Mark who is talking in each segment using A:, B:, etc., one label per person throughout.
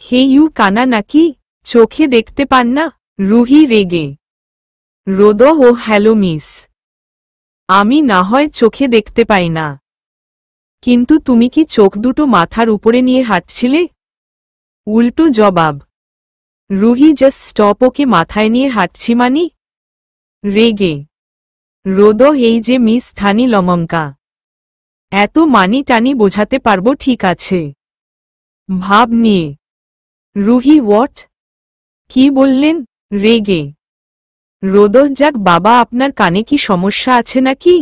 A: হে you কানা নাকি, চোখে দেখতে পান না? রুহি রেগে। রোদ ও হ্যালো মিস, আমি না হয় চোখে দেখতে পাই না, কিন্তু তুমি কি চোখ দুটো মাথার উপরে নিয়ে হাঁটছিলে? উল্টো জবাব। রুহি জাস্ট স্টপ, ওকে মাথায় নিয়ে হাঁটছি মানি? রেগে। রোদ এই যে মিস ধানি লমঙ্কা, এত মানি টানি বোঝাতে পারবো ঠিক আছে, ভাব নিয়ে। রুহি হোয়াট, কি বললেন? রেগে। রোদ যাক বাবা, আপনার কানে কি সমস্যা আছে নাকি?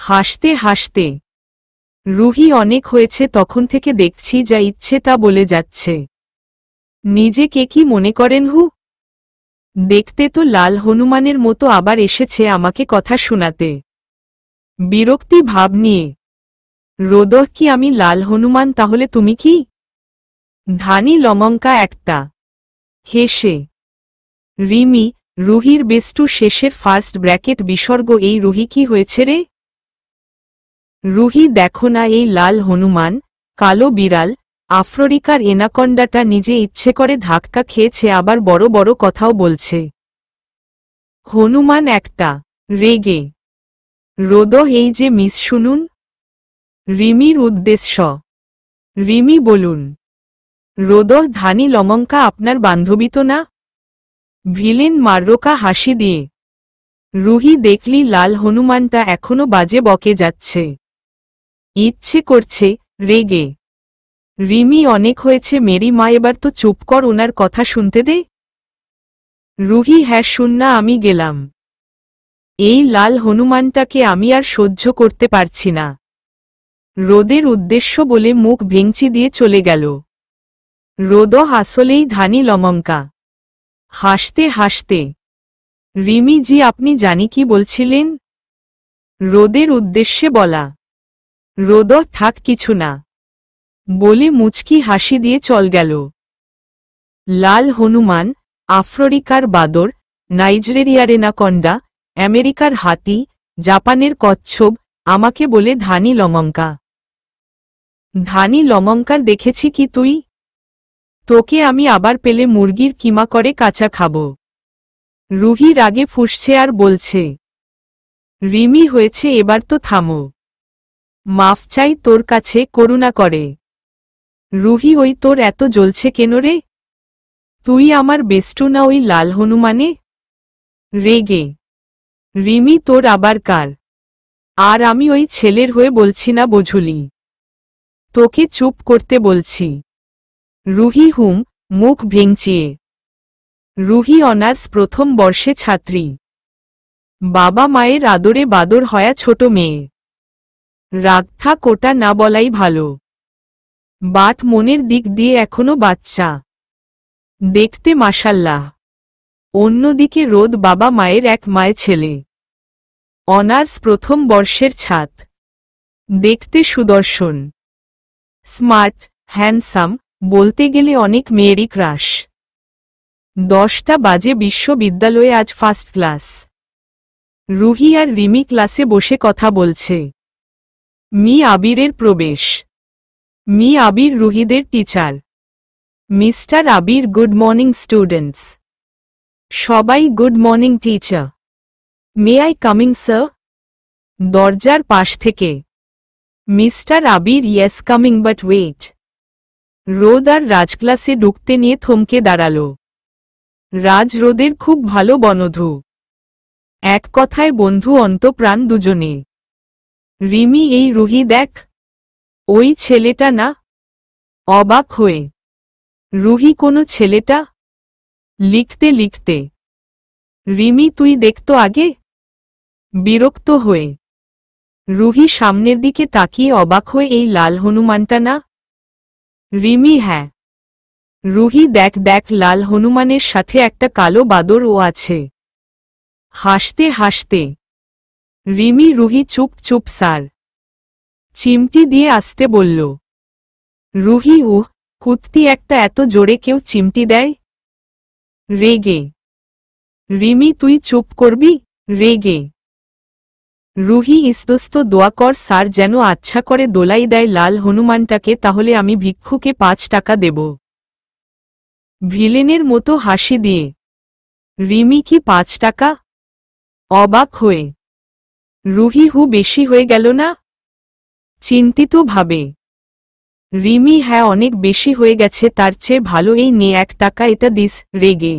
A: হাসতে হাসতে। রুহি অনেক হয়েছে, তখন থেকে দেখছি যা ইচ্ছে তা বলে যাচ্ছে। নিজেকে কি মনে করেন হু? দেখতে তো লাল হনুমানের মতো, আবার এসেছে আমাকে কথা শোনাতে। বিরক্তি ভাব নিয়ে। রোদ কি আমি লাল হনুমান, তাহলে তুমি কি? ধানি লমঙ্কা একটা। হেসে। রিমি, রুহির বেস্টু শেষের ফার্স্ট ব্র্যাকেট বিসর্গ। এই রুহি কি হয়েছে রে? রুহি দেখো না, এই লাল হনুমান, কালো বিড়াল, আফ্রিকার এনাকন্ডাটা নিজে ইচ্ছে করে ধাক্কা খেয়েছে, আবার বড় বড় কথাও বলছে। হনুমান একটা। রেগে। রোদ এই যে মিস শুনুন। রিমির উদ্দেশ্য। রিমি বলুন। রোদ ধানি লমঙ্কা আপনার বান্ধবী তো না? ভিলেন মার্রোকা হাসি দিয়ে। রুহি দেখলি লাল হনুমানটা এখনো বাজে বকে যাচ্ছে, ইচ্ছে করছে। রেগে। রিমি অনেক হয়েছে মেরি মা, এবার তো চুপ কর, ওনার কথা শুনতে দে। রুহি হ্যাঁ শুন না, আমি গেলাম। এই লাল হনুমানটাকে আমি আর সহ্য করতে পারছি না। রোদের উদ্দেশ্য বলে মুখ ভেঙচি দিয়ে চলে গেল। রোদ আসলেই ধানি লমঙ্কা। হাসতে হাসতে। রিমি জি আপনি জানি কি বলছিলেন? রোদের উদ্দেশ্যে বলা। রোদ থাক কিছু না, বলে মুচকি হাসি দিয়ে চল গেল। লাল হনুমান, আফ্রিকার বাদর, নাইজেরিয়ার এনাকন্ডা, আমেরিকার হাতি, জাপানের কচ্ছপ, আমাকে বলে ধানি লমঙ্কা। ধানি লমঙ্কার দেখেছি কি তুই? তোকে আমি আবার পেলে মুরগির কিমা করে কাঁচা খাব। রুহি রাগে ফুঁসছে আর বলছে। রিমি হয়েছে, এবার তো থামো, মাফ চাই তোর কাছে, করুণা করে। রুহি ওই তোর এত জ্বলছে কেন রে? তুই আমার বেস্টু না ওই লাল হনুমানে? রেগে। রিমি তোর আবার কার? আর আমি ওই ছেলের হয়ে বলছি না বুঝলি, তোকে চুপ করতে বলছি। রুহি হুম, মুখ ভেঙচিয়ে। রুহি অনার্স প্রথম বর্ষে ছাত্রী, বাবা মায়ের আদরে বাদর হয়া ছোট মেয়ে। রাগথা কোটা না বলাই ভালো, বাট মনের দিক দিয়ে এখনো বাচ্চা, দেখতে মাশাল্লাহ। অন্যদিকে রোদ বাবা মায়ের এক মায়ে ছেলে, অনার্স প্রথম বর্ষের ছাত্র, দেখতে সুদর্শন, স্মার্ট, হ্যান্ডসাম, বলতে গেলে অনেক মেয়েরই ক্রাশ। 10টা বাজে, বিশ্ববিদ্যালয়ে আজ ফার্স্ট ক্লাস। রুহি আর রিমি ক্লাসে বসে কথা বলছে। মি আবিরের প্রবেশ। মি আবির রুহিদের teacher. Mister Abir good morning students. সবাই good morning teacher. May I coming sir? দরজার পাশ থেকে। Mister Abir yes coming, but wait. রোদ আর রাজ ক্লাসে ঢুকতে নিয়ে থমকে দাঁড়াল। রাজ রোদের খুব ভালো বন্ধু, এক কথায় বন্ধু অন্তপ্রাণ দুজনে। রিমি এই রুহি দেখ, ওই ছেলেটা না? অবাক হয়ে। রুহি কোনো ছেলেটা? লিখতে লিখতে। রিমি তুই দেখতো আগে? বিরক্ত হয়ে। রুহি সামনের দিকে তাকিয়ে অবাক হয়ে, এই লাল হনুমানটা না? রিমি হ্যাঁ। রুহি দেখ দেখ, লাল হনুমানের সাথে একটা কালো বাদর ও আছে। হাসতে হাসতে। রিমি রুহি চুপ চুপ স্যার, চিমটি দিয়ে আসতে বলল। রুহি কুত্তি একটা, এত জোরে কেউ চিমটি দেয়? রেগে। রিমি তুই চুপ করবি? রেগে। রুহি ইস্তস্ত দোয়া কর স্যার যেন আচ্ছা করে দোলাই দেয় লাল হনুমানটাকে, তাহলে আমি ভিক্ষুকে 5 টাকা দেব। ভিলেনের মতো হাসি দিয়ে। রিমি কি 5 টাকা? অবাক হয়ে। রুহি হু বেশি হয়ে গেল না? চিন্তিত ভাবে। রিমি হ্যাঁ অনেক বেশি হয়ে গেছে, তার চেয়ে ভালো এই নে 1 টাকা, এটা দিস। রেগে।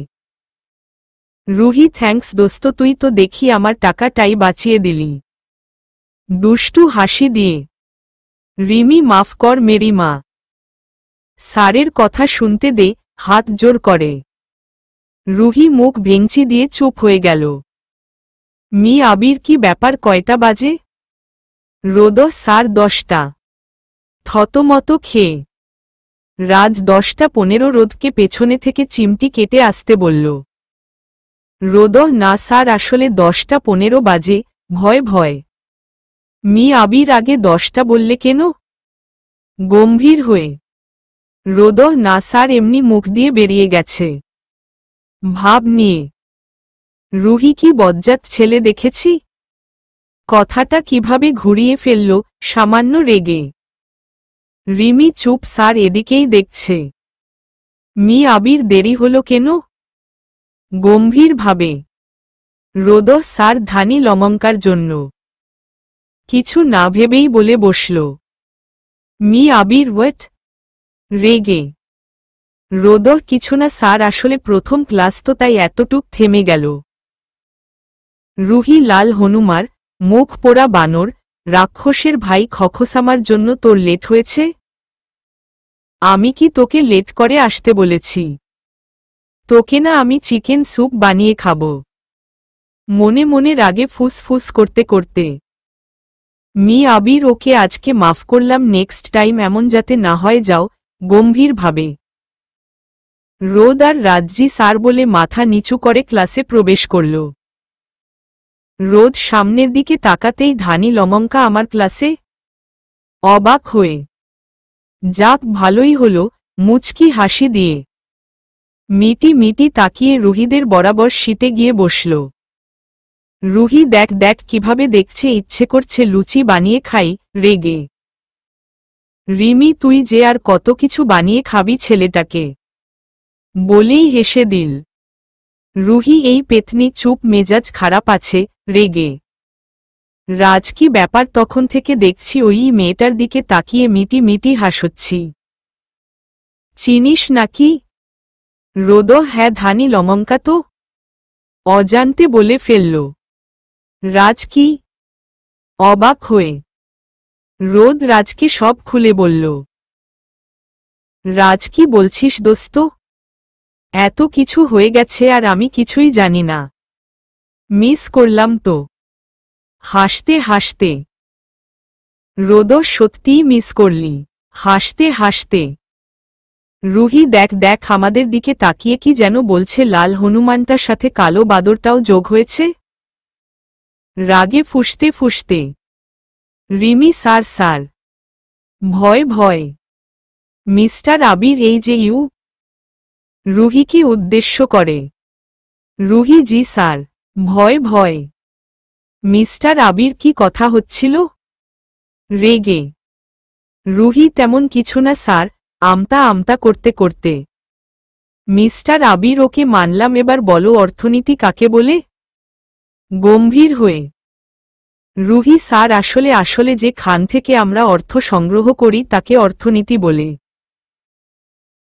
A: রুহি থ্যাঙ্কস দোস্ত, তুই তো দেখি আমার টাকাটাই বাঁচিয়ে দিলি। দুষ্টু হাসি দিয়ে। রিমি মাফ কর মেরি মা। স্যারের কথা শুনতে দে, হাত জোর করে। রুহি মুখ ভেঙচি দিয়ে চুপ হয়ে গেল। মি আবির কি ব্যাপার, কয়টা বাজে? রোদ স্যার 10টা। থতমত খেয়ে। রাজ 10টা 15 রোদকে পেছনে থেকে চিমটি কেটে আসতে বলল। রোদ না স্যার, আসলে 10টা 15 বাজে, ভয় ভয়। মি আবির আগে 10টা বললে কেন? গম্ভীর হয়ে। রোদ না স্যার, এমনি মুখ দিয়ে বেরিয়ে গেছে। ভাব নিয়ে। রুহি কি বজ্জাত ছেলে দেখেছি? কথাটা কিভাবে ঘুরিয়ে ফেলল, সামান্য রেগে। রিমি চুপ, স্যার এদিকেই দেখছে। মি আবির দেরি হলো কেন? গম্ভীর ভাবে। রোদ স্যার ধানি লমঙ্কার জন্য। কিছু না ভেবেই বলে বসল। মি আবির ওয়েট। রেগে। রোদ কিছু না স্যার, আসলে প্রথম ক্লাস তো তাই এতটুক থেমে গেল। রুহি লাল হনুমার, মুখ পোড়া বানর, রাক্ষসের ভাই খখসামার জন্য তোর লেট হয়েছে? আমি কি তোকে লেট করে আসতে বলেছি? তোকে না আমি চিকেন স্যুপ বানিয়ে খাব। মনে মনে রাগে ফুসফুস করতে করতে। মি আবির ওকে আজকে মাফ করলাম, নেক্সট টাইম এমন যাতে না হয়, যাও। গম্ভীর ভাবে। রোদ আর রাজ্জি স্যার বলে মাথা নিচু করে ক্লাসে প্রবেশ করল। রোদ সামনের দিকে তাকাতেই ধানি লমঙ্কা আমার ক্লাসে? অবাক হয়ে। যাক ভালোই হলো, মুচকি হাসি দিয়ে। মিটি মিটি তাকিয়ে রুহিদের বরাবর সিটে গিয়ে বসল। রুহি দেখ দেখ কিভাবে দেখছে, ইচ্ছে করছে লুচি বানিয়ে খাই। রেগে। রিমি তুই যে আর কত কিছু বানিয়ে খাবি ছেলেটাকে। বলেই হেসে দিল। রুহি এই পেতনি চুপ, মেজাজ খারাপ আছে। রেগে। রাজ কি ব্যাপার, তখন থেকে দেখছি ওই মেয়েটার দিকে তাকিয়ে মিটি মিটি হাসছি। চিনিস নাকি? রোদ হ্যাঁ ধানি লমঙ্কা তো। অজান্তে বলে ফেলল। রাজ কি? অবাক হয়ে। রোদ রাজকে সব খুলে বলল। রাজ কি বলছিস দোস্ত? এত কিছু হয়ে গেছে আর আমি কিছুই জানি না। মিস করলাম তো। হাসতে হাসতে। রোদ সত্যিই মিস করলি? হাসতে হাসতে। রুহি দেখ দেখ আমাদের দিকে তাকিয়ে কি যেন বলছে, লাল হনুমানটার সাথে কালো বাদরটাও যোগ হয়েছে। রাগে ফুঁসতে ফুঁসতে। Rimi sir sir. ভয় ভয়। মিস্টার আবির এই যে ইউ। রুহিকে উদ্দেশ্য করে। রুহি জি স্যার। ভয় ভয়। মিস্টার আবির কি কথা হচ্ছিল? রেগে। রুহি তেমন কিছু না স্যার, আমতা আমতা করতে করতে। মিস্টার আবির ওকে মানলাম, এবার বলো অর্থনীতি কাকে বলে? গম্ভীর হয়ে। রুহি স্যার আসলে আসলে যে খান থেকে আমরা অর্থ সংগ্রহ করি তাকে অর্থনীতি বলে।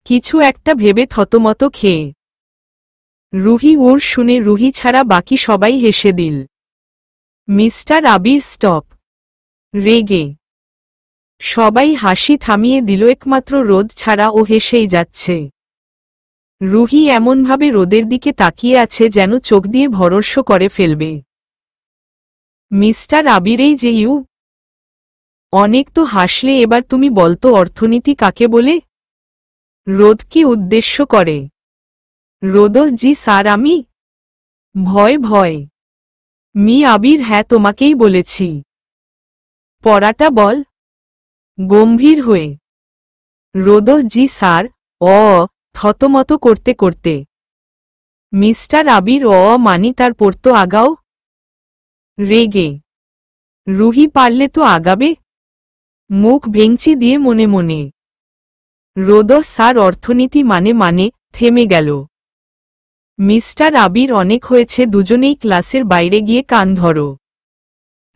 A: কিছু একটা ভেবে থতমত খেয়ে। রুহি ওর শুনে রুহি ছাড়া বাকি সবাই হেসে দিল। মিস্টার আবির স্টপ। রেগে। সবাই হাসি থামিয়ে দিল, একমাত্র রোদ ছাড়া, ও হেসেই যাচ্ছে। রুহি এমনভাবে রোদের দিকে তাকিয়ে আছে যেন চোখ দিয়ে ভরস্য করে ফেলবে। মিস্টার আবিরেই যে ইউ। অনেক তো হাসলে, এবার তুমি বলতো অর্থনীতি কাকে বলে? রোদকে উদ্দেশ্য করে। রোদ জি স্যার আমি। ভয় ভয়। মি আবির হ্যাঁ তোমাকেই বলেছি। পড়াটা বল। গম্ভীর হয়ে। রোদ জি স্যার। থতমত করতে করতে। মিস্টার আবির মানি তার পড়তো আগাও। রেগে। রুহি পারলে তো আগাবে। মুখ ভেঙচি দিয়ে মনে মনে। রোদ স্যার অর্থনীতি মানে থেমে গেল। মিস্টার আবির, অনেক হয়েছে, দুজনেই ক্লাসের বাইরে গিয়ে কান ধরো।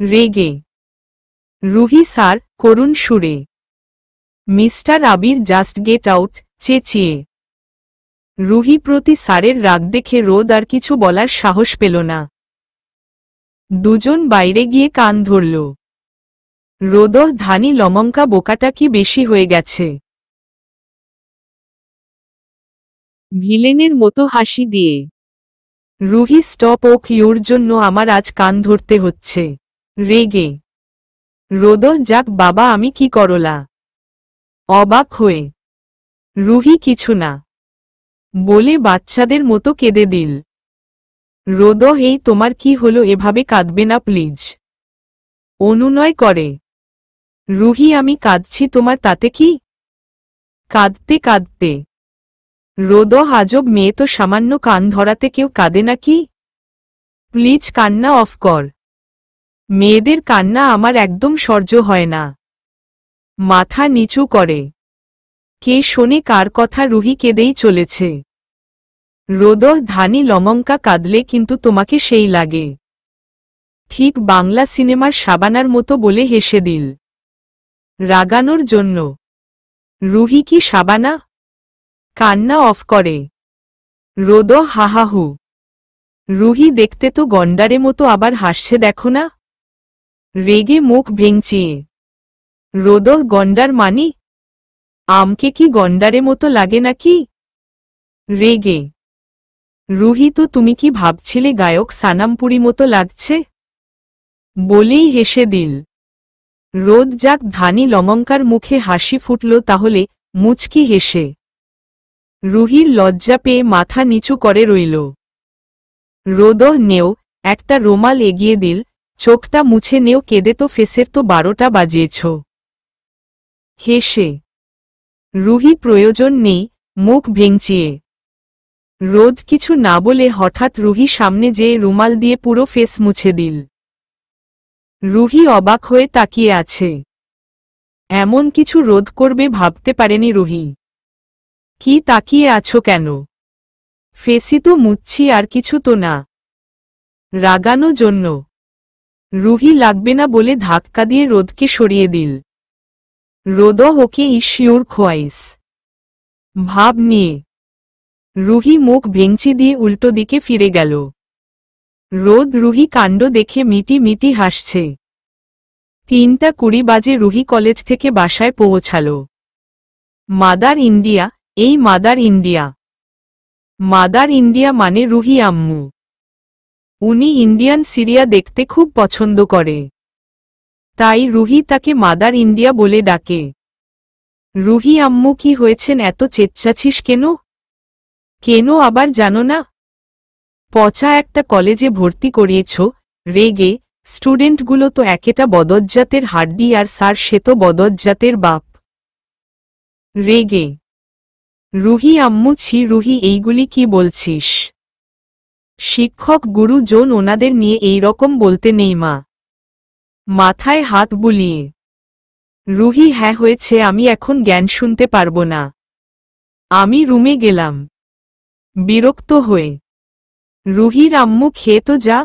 A: রেগে রুহি স্যার, করুণ সুরে। মিস্টার আবির, জাস্ট গেট আউট, চেঁচিয়ে। রুহি প্রতি স্যারের রাগ দেখে রোদ আর কিছু বলার সাহস পেল না। দুজন বাইরে গিয়ে কান ধরল। রোদ, ধানি লমঙ্কা, বোকাটা কি বেশি হয়ে গেছে? ভিলেনের মতো হাসি দিয়ে। রুহি, স্টপ, ওক ইউর জন্য আমার আজ কান ধরতে হচ্ছে। রেগে রোদ, যাক বাবা, আমি কি করলা? অবাক হয়ে রুহি, কিছু না বলে বাচ্চাদের মতো কেঁদে দিল। রোদ, এই তোমার কি হলো? এভাবে কাঁদবে না প্লিজ। অনুনয় করে। রুহি, আমি কাঁদছি, তোমার তাতে কি? কাঁদতে কাঁদতে রোদ, আজব মেয়ে তো, সামান্য কান ধরাতে কেউ কাঁদে নাকি? প্লিজ কান্না অফ কর। মেয়েদের কান্না আমার একদম সহ্য হয় না। মাথা নিচু করে। কে শোনে কার কথা? রুহি কেঁদেই চলেছে। রোদ, ধানি লমঙ্কা, কাঁদলে কিন্তু তোমাকে সেই লাগে। ঠিক বাংলা সিনেমার শাবানার মতো বলে হেসে দিল। রাগানোর জন্য। রুহি কি শাবানা? কান্না অফ করে। রোদ, হাহাহু। রুহি, দেখতে তো গন্ডারে মতো, আবার হাসছে দেখো না। রেগে মুখ ভেঙচিয়ে। রোদ, গন্ডার মানি? আমকে কি গন্ডারে মতো লাগে নাকি? রেগে রুহি, তো তুমি কি ভাবছিলে গায়ক সানামপুরি মতো লাগছে? বলেই হেসে দিল। রোদ, যাক, ধানি লমঙ্কার মুখে হাসি ফুটল তাহলে, মুচকি হেসে। রুহির লজ্জা পেয়ে মাথা নিচু করে রইল। রোদ, নেও, একটা রোমাল এগিয়ে দিল, চোখটা মুছে নেও, কেঁদে তো ফেসের তো 12টা বাজিয়েছ। হেসে। রুহি, প্রয়োজন নেই, মুখ ভেঙচিয়ে। রোদ কিছু না বলে হঠাৎ রুহি সামনে যেয়ে রুমাল দিয়ে পুরো ফেস মুছে দিল। রুহি অবাক হয়ে তাকিয়ে আছে। এমন কিছু রোদ করবে ভাবতে পারেনি রুহি। কি তাকিয়ে আছো কেন? ফেসি তো মুছছি, আর কিছু তো না। রাগানো জন্য। রুহি লাগবে না বলে ধাক্কা দিয়ে রোদকে সরিয়ে দিল। রোদ, ওকে ইস্যুর খোয়াইস। ভাব নিয়ে। রুহি মুখ ভেঙচি দিয়ে উল্টো দিকে ফিরে গেল। রোদ রুহি কাণ্ড দেখে মিটি মিটি হাসছে। 3:20 বাজে রুহি কলেজ থেকে বাসায় পৌঁছাল। মাদার ইন্ডিয়া, এই মাদার ইন্ডিয়া। মাদার ইন্ডিয়া মানে রুহি আম্মু। উনি ইন্ডিয়ান সিরিয়া দেখতে খুব পছন্দ করে। তাই রুহি তাকে মাদার ইন্ডিয়া বলে ডাকে। রুহি আম্মু, কি হয়েছেন, এত চেঁচাচ্ছিস কেন? কেন আবার জানো না? পচা একটা কলেজে ভর্তি করিয়েছ। রেগে। স্টুডেন্টগুলো তো একেটা বদজ্জাতের হাড্ডি, আর স্যার সে তো বদজ্জাতের বাপ। রেগে। রুহি আম্মু, ছি রুহি, এইগুলি কি বলছিস? শিক্ষক গুরু জন, ওনাদের নিয়ে এই রকম বলতে নেই মা। মাথায় হাত বুলিয়ে। রুহি, হ্যাঁ হয়েছে, আমি এখন জ্ঞান শুনতে পারবো না। আমি রুমে গেলাম। বিরক্ত হয়ে। রুহির আম্মু, খেয়ে তো যা।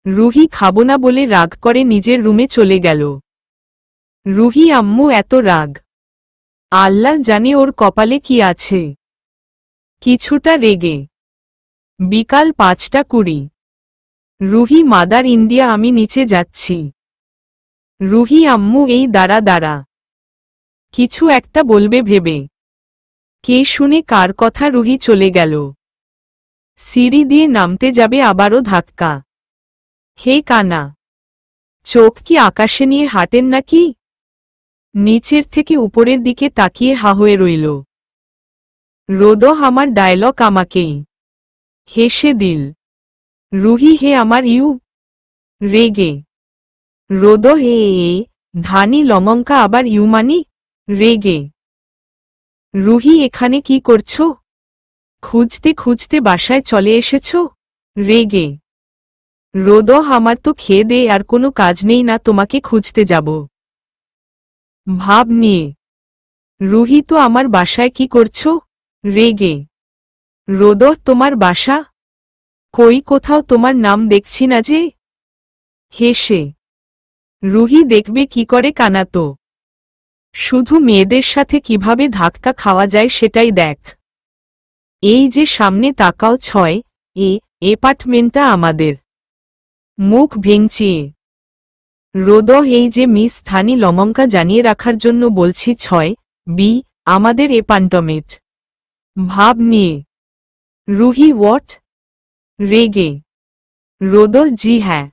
A: রুহি খাবো না বলে রাগ করে নিজের রুমে চলে গেল। রুহি আম্মু এত রাগ, আল্লাহ জানে ওর কপালে কি আছে। কিছুটা রেগে। বিকাল 5:20। রুহি, মাদার ইন্ডিয়া, আমি নিচে যাচ্ছি। রুহি আম্মু, এই দাঁড়া দাঁড়া, কিছু একটা বলবে ভেবে। কে শুনে কার কথা? রুহি চলে গেল। সিঁড়ি দিয়ে নামতে যাবে, আবারও ধাক্কা। হে কানা, চোখ কি আকাশে নিয়ে হাঁটেন নাকি? নিচের থেকে উপরের দিকে তাকিয়ে হা হয়ে রইল। রোদ, আমার ডায়লগ আমাকেই। হেসে দিল। রুহি, হে আমার ইউ। রেগে। রোদ, হে ধানি লমঙ্কা, আবার ইউ মানি? রেগে। রুহি, এখানে কি করছো? খুঁজতে খুঁজতে বাসায় চলে এসেছ? রেগে। রোদ, আমার তো খেয়ে দে আর কোনো কাজ নেই না, তোমাকে খুঁজতে যাব। ভাব নিয়ে। রুহি, তো আমার বাসায় কি করছো? রেগে। রোদহ তোমার বাসা? কই কোথাও তোমার নাম দেখছি না যে। হেসে রুহি দেখবে কি করে কানাতো। শুধু মেয়েদের সাথে কিভাবে ধাক্কা খাওয়া যায় সেটাই দেখ। এই যে সামনে তাকাও 6 এপার্টমেন্টটা আমাদের। মুখ ভেঙচিয়ে রোদহ এই যে মিস ধানি লমঙ্কা জানিয়ে রাখার জন্য বলছি 6 আমাদের এপার্টমেন্ট। ভাব নিয়ে রুহি হোয়াট? রেগে রোদহ জি হ্যাঁ।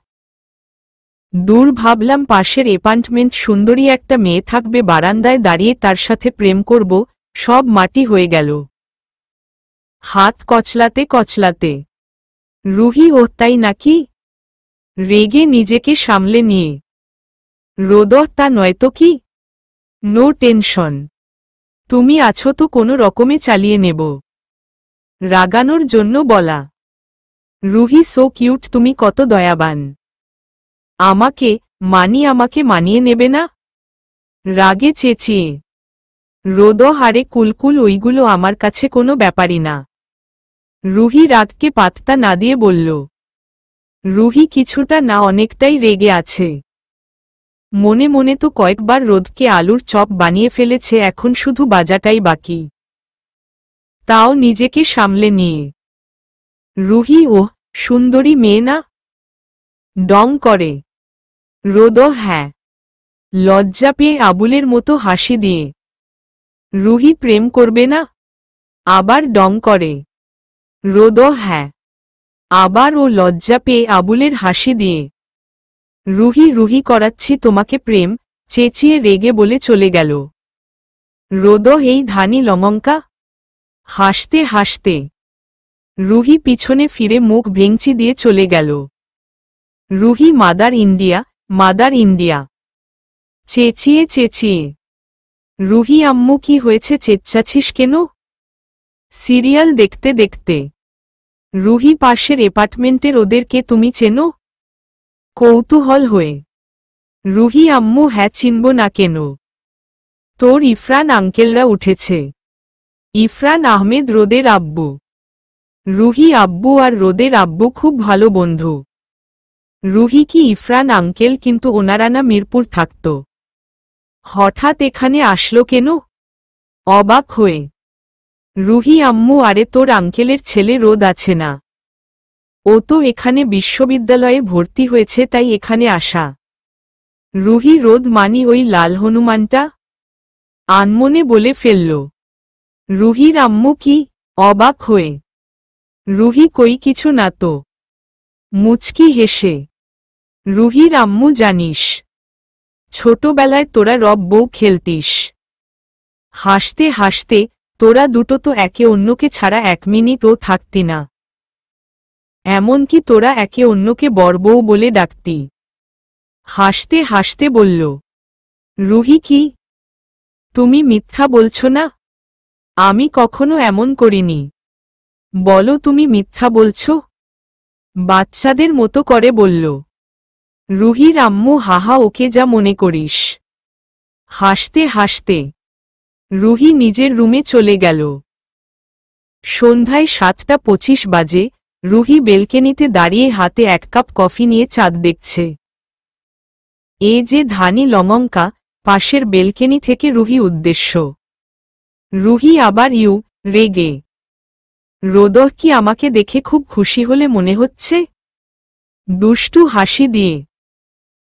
A: দূর ভাবলাম পাশের এপার্টমেন্ট সুন্দরী একটা মেয়ে থাকবে বারান্দায় দাঁড়িয়ে তার সাথে প্রেম করব, সব মাটি হয়ে গেল। হাত কচলাতে কচলাতে রুহি ও তাই নাকি? রেগে নিজেকে সামলে নিয়ে রোদহ তা নয়তো কি? নো টেনশন, তুমি আছো তো কোনো রকমে চালিয়ে নেব। রাগানোর জন্য বলা রুহি সো কিউট, তুমি কত দয়াবান। আমাকে মানিয়ে নেবে না? রাগে চেঁচিয়ে রোদহ আরে কুলকুল ওইগুলো আমার কাছে কোনো ব্যাপারই না। রুহি রাগকে পাত্তা না দিয়ে বলল। রুহি কিছুটা না অনেকটাই রেগে আছে। মনে মনে তো কয়েকবার রোদকে আলুর চপ বানিয়ে ফেলেছে, এখন শুধু বাজাটাই বাকি। তাও নিজেকে সামলে নিয়ে রুহি ওহ সুন্দরী মেয়ে না? ডং করে রোদহ হ্যাঁ। লজ্জা পেয়ে আবুলের মতো হাসি দিয়ে রুহি প্রেম করবে না? আবার ডং করে রোদহ হ্যাঁ। আবার ও লজ্জা পেয়ে আবুলের হাসি দিয়ে রুহি করাচ্ছি তোমাকে প্রেম, চেঁচিয়ে রেগে বলে চলে গেল। রোদহ এই ধানি লমঙ্কা। হাসতে হাসতে রুহি পিছনে ফিরে মুখ ভেঙচি দিয়ে চলে গেল। রুহি মাদার ইন্ডিয়া চেঁচিয়ে চেঁচিয়ে রুহি আম্মু কি হয়েছে চেঁচাছিস কেন? সিরিয়াল দেখতে দেখতে রুহি পাশের এপার্টমেন্টের ওদেরকে তুমি চেনো? কৌতূহল হয়ে রুহি আম্মু হ্যাঁ চিনব না কেন? তোর ইফরান আঙ্কেলরা উঠেছে। ইফরান আহমেদ রোদের আব্বু। রুহি আব্বু আর রোদের আব্বু খুব ভালো বন্ধু। রুহি কি ইফরান আঙ্কেল, কিন্তু ওনারা না মিরপুর থাকত। হঠাৎ এখানে আসলো কেন? অবাক হয়ে রুহি আম্মু আরে তোর আঙ্কেলের ছেলে রোদ আছে না, ও তো এখানে বিশ্ববিদ্যালয়ে ভর্তি হয়েছে তাই এখানে আসা। রুহি রোদ মানি ওই লাল হনুমানটা? আনমনে বলে ফেলল। রুহির আম্মু কি? অবাক হয়ে রুহি কই কিছু না তো। মুচকি হেসে রুহির আম্মু জানিস ছোটবেলায় তোরা রব বউ খেলতিস। হাসতে হাসতে তোরা দুটো তো একে অন্যকে ছাড়া 1 মিনিটও থাকতি না। এমনকি তোরা একে অন্যকে বরবউ বলে ডাকতি। হাসতে হাসতে বলল রুহি কি তুমি মিথ্যা বলছো না? আমি কখনো এমন করিনি। বলো তুমি মিথ্যা বলছো? বাচ্চাদের মতো করে বলল। রুহির আম্মু হাহা ওকে যা মনে করিস। হাসতে হাসতে রুহি নিজের রুমে চলে গেল। সন্ধ্যায় 7:25 বাজে। রুহি বেলকেনিতে দাঁড়িয়ে হাতে 1 কাপ কফি নিয়ে চাঁদ দেখছে। এ যে ধানি লমঙ্কা, পাশের বেলকেনি থেকে রুহি উদ্দেশ্য। রুহি আবার রেগে রোদহ কি আমাকে দেখে খুব খুশি হলে মনে হচ্ছে? দুষ্টু হাসি দিয়ে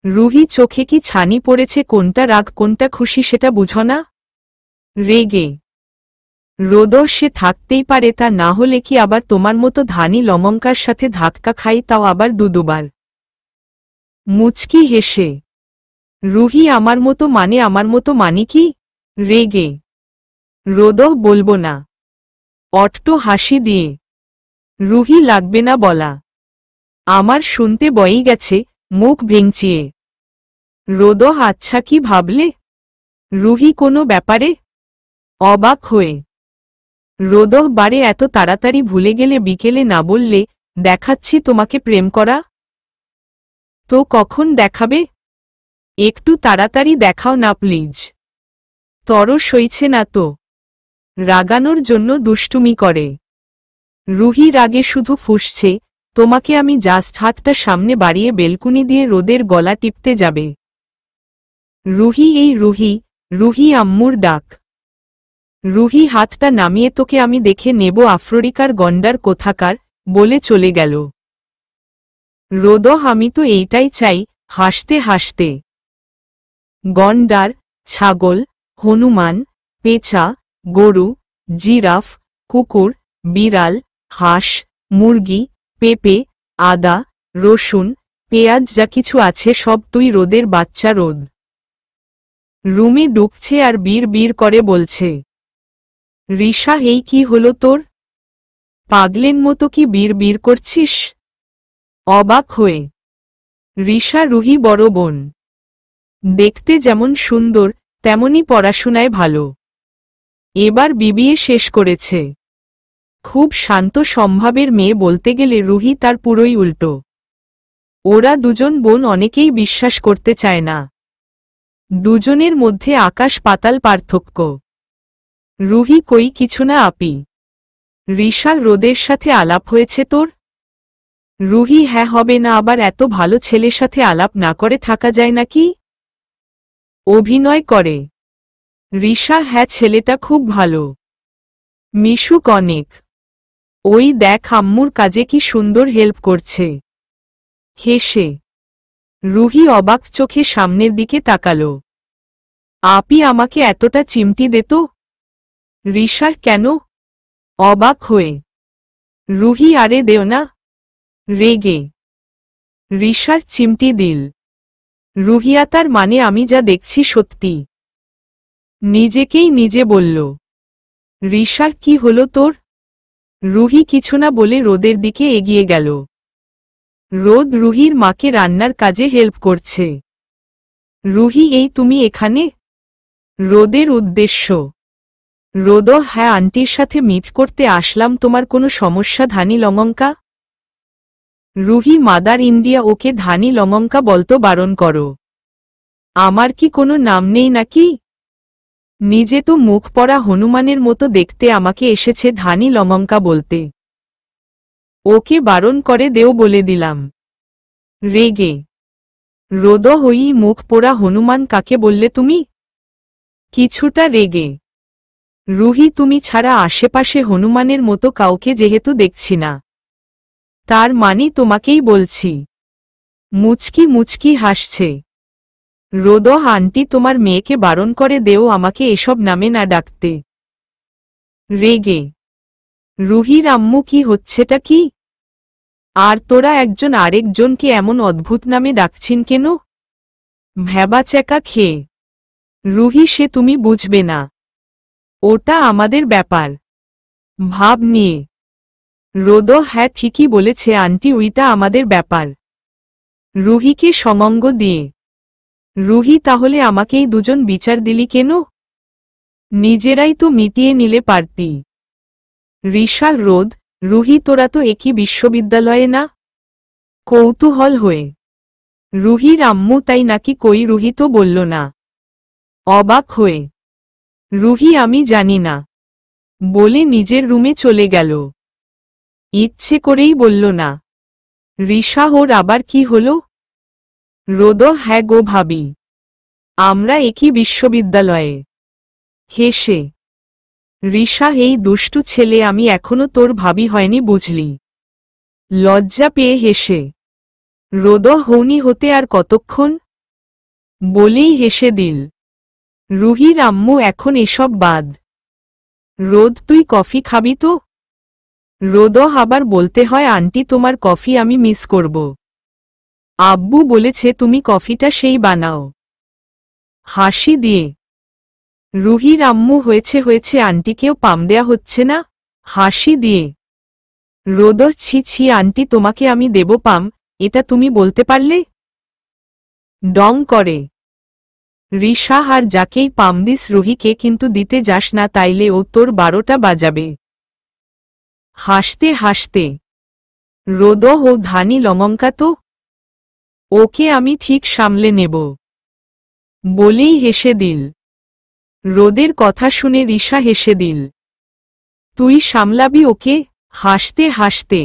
A: রুহি চোখে কি ছানি পড়েছে, কোনটা রাগ কোনটা খুশি সেটা বুঝো না? রেগে রোদহ সে থাকতেই পারে, তা না হলে কি আবার তোমার মতো ধানি লমঙ্কার সাথে ধাক্কা খাই, তাও আবার দুবার। মুচকি হেসে রুহি আমার মতো মানি কি? রেগে রোদহ বলবো না। অট্ট হাসি দিয়ে রুহি লাগবে না বলা, আমার শুনতে বই গেছে। মুখ ভেঙচিয়ে রোদহ আচ্ছা কি ভাবলে? রুহি কোনো ব্যাপারে? অবাক হয়ে রোদহ বারে এত তাড়াতাড়ি ভুলে গেলে, বিকেলে না বললে দেখাচ্ছি তোমাকে প্রেম করা। তো কখন দেখাবে? একটু তাড়াতাড়ি দেখাও না প্লিজ। তর সইছে না তো। রাগানোর জন্য দুষ্টুমি করে রুহি রাগে শুধু ফুঁসছে, তোমাকে আমি জাস্ট হাতটা সামনে বাড়িয়ে বেলকুনি দিয়ে রোদের গলা টিপতে যাবে। রুহি, এই রুহি, রুহি আম্মুর ডাক। রুহি, হাতটা নামিয়ে, তোকে আমি দেখে নেব আফ্রিকার গন্ডার কোথাকার, বলে চলে গেল। রোদ, আমি তো এইটাই চাই, হাসতে হাসতে। গন্ডার, ছাগল, হনুমান, পেঁচা, গরু, জিরাফ, কুকুর, বিড়াল, হাঁস, মুরগি, পেঁপে, আদা, রসুন, পেঁয়াজ, যা কিছু আছে সব তুই রোদের বাচ্চা রোদ। রুমে ঢুকছে আর বীর বীর করে বলছে, রিশা, এই কি হলো তোর? পাগলের মতো কি বীর বীর করছিস? অবাক হয়ে রিশা রুহি বড় বোন। দেখতে যেমন সুন্দর, তেমনি পড়াশোনায় ভালো। এবার বিবিএ শেষ করেছে। খুব শান্ত স্বভাবের মেয়ে, বলতে গেলে রুহি তার পুরোই উল্টো। ওরা দুজন বোন অনেকেই বিশ্বাস করতে চায় না। দুজনের মধ্যে আকাশ পাতাল পার্থক্য। রুহি, কই কিছু না আপি। রিশা, রোদের সাথে আলাপ হয়েছে তোর? রুহি, হ্যাঁ, হবে না আবার, এত ভালো ছেলের সাথে আলাপ না করে থাকা যায় নাকি? অভিনয় করে। রিশা, হ্যাঁ, ছেলেটা খুব ভালো, মিশুক অনেক। ওই দেখ আম্মুর কাজে কি সুন্দর হেল্প করছে। হেসে রুহি অবাক চোখে সামনের দিকে তাকালো। আপি আমাকে এতটা চিমটি দিত? রিশা, কেন? অবাক হয়ে রুহি, আরে দেও না। রেগে রিশার চিমটি দিল। রুহিয়া, তার মানে আমি যা দেখছি সত্যি? নিজেকেই নিজে বলল। রিশার, কি হলো তোর? রুহি কিছু না বলে রোদের দিকে এগিয়ে গেল। রোদ রুহির মাকে রান্নার কাজে হেল্প করছে। রুহি, এই তুমি এখানে? রোদের উদ্দেশ্য। রোদ, হ্যাঁ, আন্টির সাথে মিট করতে আসলাম, তোমার কোনো সমস্যা? ধানি লঙ্কা। রুহি, মাদার ইন্ডিয়া, ওকে ধানি লঙ্কা বলতো বারণ করো। আমার কি কোনো নাম নেই নাকি? নিজে তো মুখ পড়া হনুমানের মতো দেখতে, আমাকে এসেছে ধানি লঙ্কা বলতে। ওকে বারণ করে দেও বলে দিলাম। রেগে রোদ, হই মুখ পোড়া হনুমান কাকে বললে তুমি? কিছুটা রেগে রুহি, তুমি ছাড়া আশেপাশে হনুমানের মতো কাউকে যেহেতু দেখছি না, তার মানে তোমাকেই বলছি। মুচকি মুচকি হাসছে রোদ, আন্টি তোমার মেয়েকে বারণ করে দেও আমাকে এসব নামে না ডাকতে। রেগে রুহির আম্মু, কি হচ্ছেটা কি? আর তোরা একজন আরেকজনকে এমন অদ্ভুত নামে ডাকছিন কেন? ভ্যাবাচ্যাকা খেয়ে রুহি, সে তুমি বুঝবে না, ওটা আমাদের ব্যাপার। ভাব নিয়ে রোদ, হ্যাঁ, ঠিকই বলেছে আন্টি, ওইটা আমাদের ব্যাপার। রুহিকে সমঙ্গ দিয়ে রুহি, তাহলে আমাকেই দুজন বিচার দিলি কেন? নিজেরাই তো মিটিয়ে নিলে পারতি। রিশা, রোদ, রুহি, তোরা তো একই বিশ্ববিদ্যালয়ে না? কৌতূহল হয়ে রুহির আম্মু, তাই নাকি? কই, রুহি তো বলল না। অবাক হয়ে রুহি, আমি জানি না বলে নিজের রুমে চলে গেল। ইচ্ছে করেই বলল না। রিশা, ওর আবার কি হলো? রোদ, হ্যাঁ গো ভাবি, আমরা একই বিশ্ববিদ্যালয়ে। হেসে রিশা, এই দুষ্টু ছেলে, আমি এখনো তোর ভাবি হয়নি বুঝলি? লজ্জা পেয়ে হেসে রোদ, হৌনি হতে আর কতক্ষণ? বলেই হেসে দিল। রুহির আম্মু, এখন এসব বাদ। রোদ, তুই কফি খাবি তো? রোদ আবার বলতে হয়, আন্টি তোমার কফি আমি মিস করব। আব্বু বলেছে তুমি কফিটা সেই বানাও। হাসি দিয়ে রুহির আম্মু, হয়েছে হয়েছে, আন্টিকেও পাম দেয়া হচ্ছে না? হাসি দিয়ে রোদ, ছি ছি আন্টি, তোমাকে আমি দেব পাম, এটা তুমি বলতে পারলে? ডং করে রিশা, আর যাকেই পাম দিস রুহিকে কিন্তু দিতে যাস না, তাইলে ও তোর 12টা বাজাবে। হাসতে হাসতে রোদ, ও ধানি লঙ্কা তো, ওকে আমি ঠিক সামলে নেব বলেই হেসে দিল। রোদের কথা শুনে রিশা হেসে দিল। তুই সামলাবি ওকে? হাসতে হাসতে।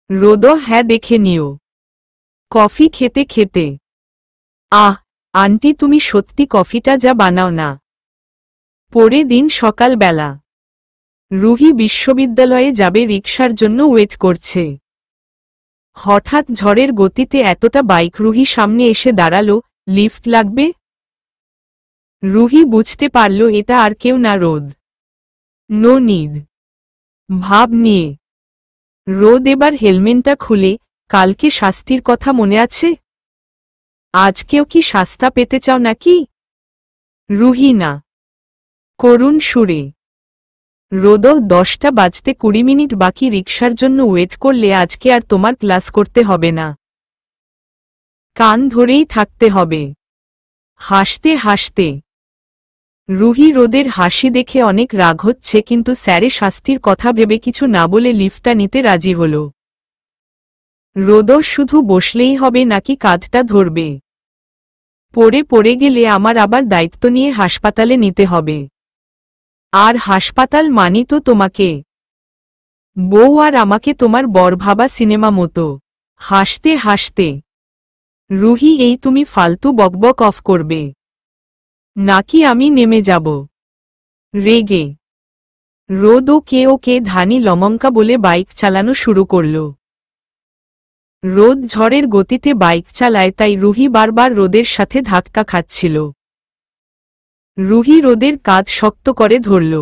A: রোদ হ্যাঁ দেখে নিও। কফি খেতে খেতে। আহ আন্টি তুমি সত্যি কফিটা যা বানাও না। পরের দিন সকালবেলা রুহি বিশ্ববিদ্যালয়ে যাবে, রিকশার জন্য ওয়েট করছে। হঠাৎ ঝড়ের গতিতে এতটা বাইক রুহি সামনে এসে দাঁড়ালো। লিফট লাগবে? রুহি বুঝতে পারল এটা আর কেউ না, রোদ। No need. ভাব নিয়ে রোদ এবার হেলমেটটা খুলে, কালকে শাস্তির কথা মনে আছে? আজকেও কি শাস্তা পেতে চাও নাকি? রুহি না। করুণ সুরে। রোদ 10টা বাজতে 20 মিনিট বাকি, রিকশার জন্য ওয়েট করলে আজকে আর তোমার ক্লাস করতে হবে না। কান ধরেই থাকতে হবে। হাসতে হাসতে। রুহি রোদের হাসি দেখে অনেক রাগ হচ্ছে, কিন্তু স্যারে শাস্তির কথা ভেবে কিছু না বলে লিফটটা নিতে রাজি হল। রোদ শুধু বসলেই হবে নাকি কাঁধটা ধরবে? পড়ে গেলে আমার আবার দায়িত্ব নিয়ে হাসপাতালে নিতে হবে। আর হাসপাতাল মানি তো তোমাকে। বউ আর আমাকে তোমার বর ভাবা সিনেমা মতো। হাসতে হাসতে। রুহি এই তুমি ফালতু বকবক অফ করবে নাকি আমি নেমে যাব? রেগে রোদ ওকে ধানি লমঙ্কা বলে বাইক চালানো শুরু করল। রোদ ঝড়ের গতিতে বাইক চালায়, তাই রুহি বারবার রোদের সাথে ধাক্কা খাচ্ছিল। রুহি রোদের কাঁধ শক্ত করে ধরল।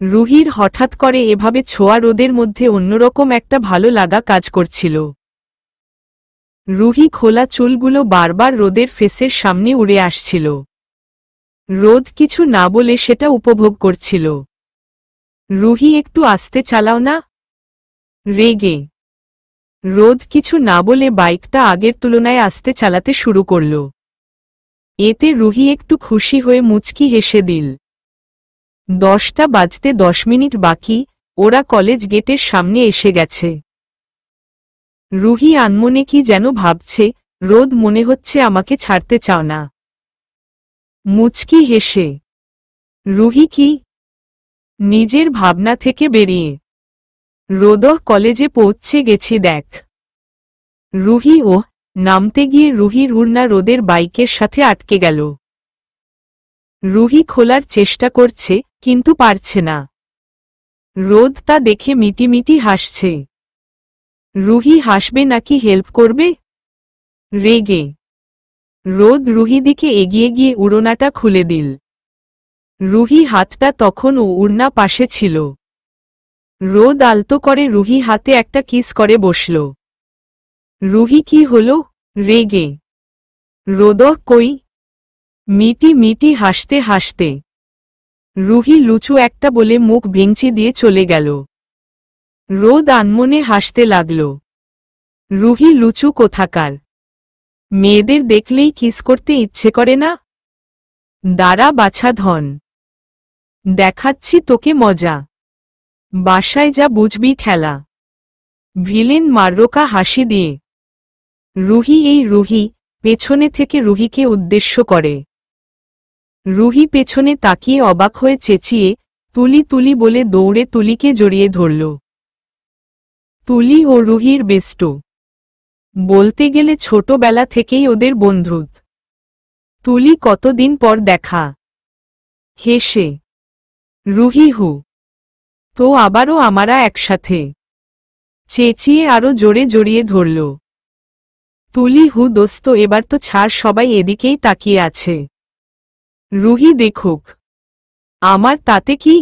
A: রুহির হঠাৎ করে এভাবে ছোঁয়া রোদের মধ্যে অন্যরকম একটা ভালো লাগা কাজ করছিল। রুহি খোলা চুলগুলো বারবার রোদের ফেসের সামনে উড়ে আসছিল। রোদ কিছু না বলে সেটা উপভোগ করছিল। রুহি একটু আস্তে চালাও না। রেগে রোদ কিছু না বলে বাইকটা আগের তুলনায় আস্তে চালাতে শুরু করল। এতে রুহি একটু খুশি হয়ে মুচকি হেসে দিল। 10টা বাজতে 10 মিনিট বাকি, ওরা কলেজ গেটের সামনে এসে গেছে। রুহি আনমনে কি যেন ভাবছে, রোদ মনে হচ্ছে আমাকে ছাড়তে চাও না। মুচকি হেসে রুহি কি নিজের ভাবনা থেকে বেরিয়ে। রোদ কলেজে পৌঁছে গেছি দেখ। রুহি নামতে গিয়ে রুহির উড়না রোদের বাইকের সাথে আটকে গেল। রুহি খোলার চেষ্টা করছে, কিন্তু পারছে না। রোদ তা দেখে মিটিমিটি হাসছে। রুহি হাসবে নাকি হেল্প করবে? রেগে রোদ রুহি দিকে এগিয়ে গিয়ে উড়নাটা খুলে দিল। রুহি হাতটা তখন উড়না পাশে ছিল। রোদ আলতো করে রুহি হাতে একটা কিস করে বসল। রুহি কি হলো? রেগে রোদ কই? মিটি মিটি হাসতে হাসতে। রুহি লুচু একটা বলে মুখ ভেঙচি দিয়ে চলে গেল। রোদ আনমনে হাসতে লাগল। রুহি লুচু কোথাকার! মেয়েদের দেখলেই কিস করতে ইচ্ছে করে না? দাঁড়া বাছা ধন, দেখাচ্ছি তোকে মজা। বাসায় যা বুঝবি ঠেলা। ভিলেন মাররোকা হাসি দিয়ে। রুহি এই রুহি পেছনে থেকে রুহিকে উদ্দেশ্য করে। রুহি পেছনে তাকিয়ে অবাক হয়ে চেঁচিয়ে তুলি তুলি বলে দৌড়ে তুলিকে জড়িয়ে ধরল। তুলি ও রুহির বেস্টো। বলতে গেলে ছোটবেলা থেকেই ওদের বন্ধুত। তুলি কতদিন পর দেখা। হেসে রুহি হু তো আবারও আমরা একসাথে। চেঁচিয়ে আরো জোরে জড়িয়ে ধরল। তুলি হু দোস্ত এবার তো ছাড়, সবাই এদিকেই তাকিয়ে আছে। রুহি দেখুক। আমার তাতে কি?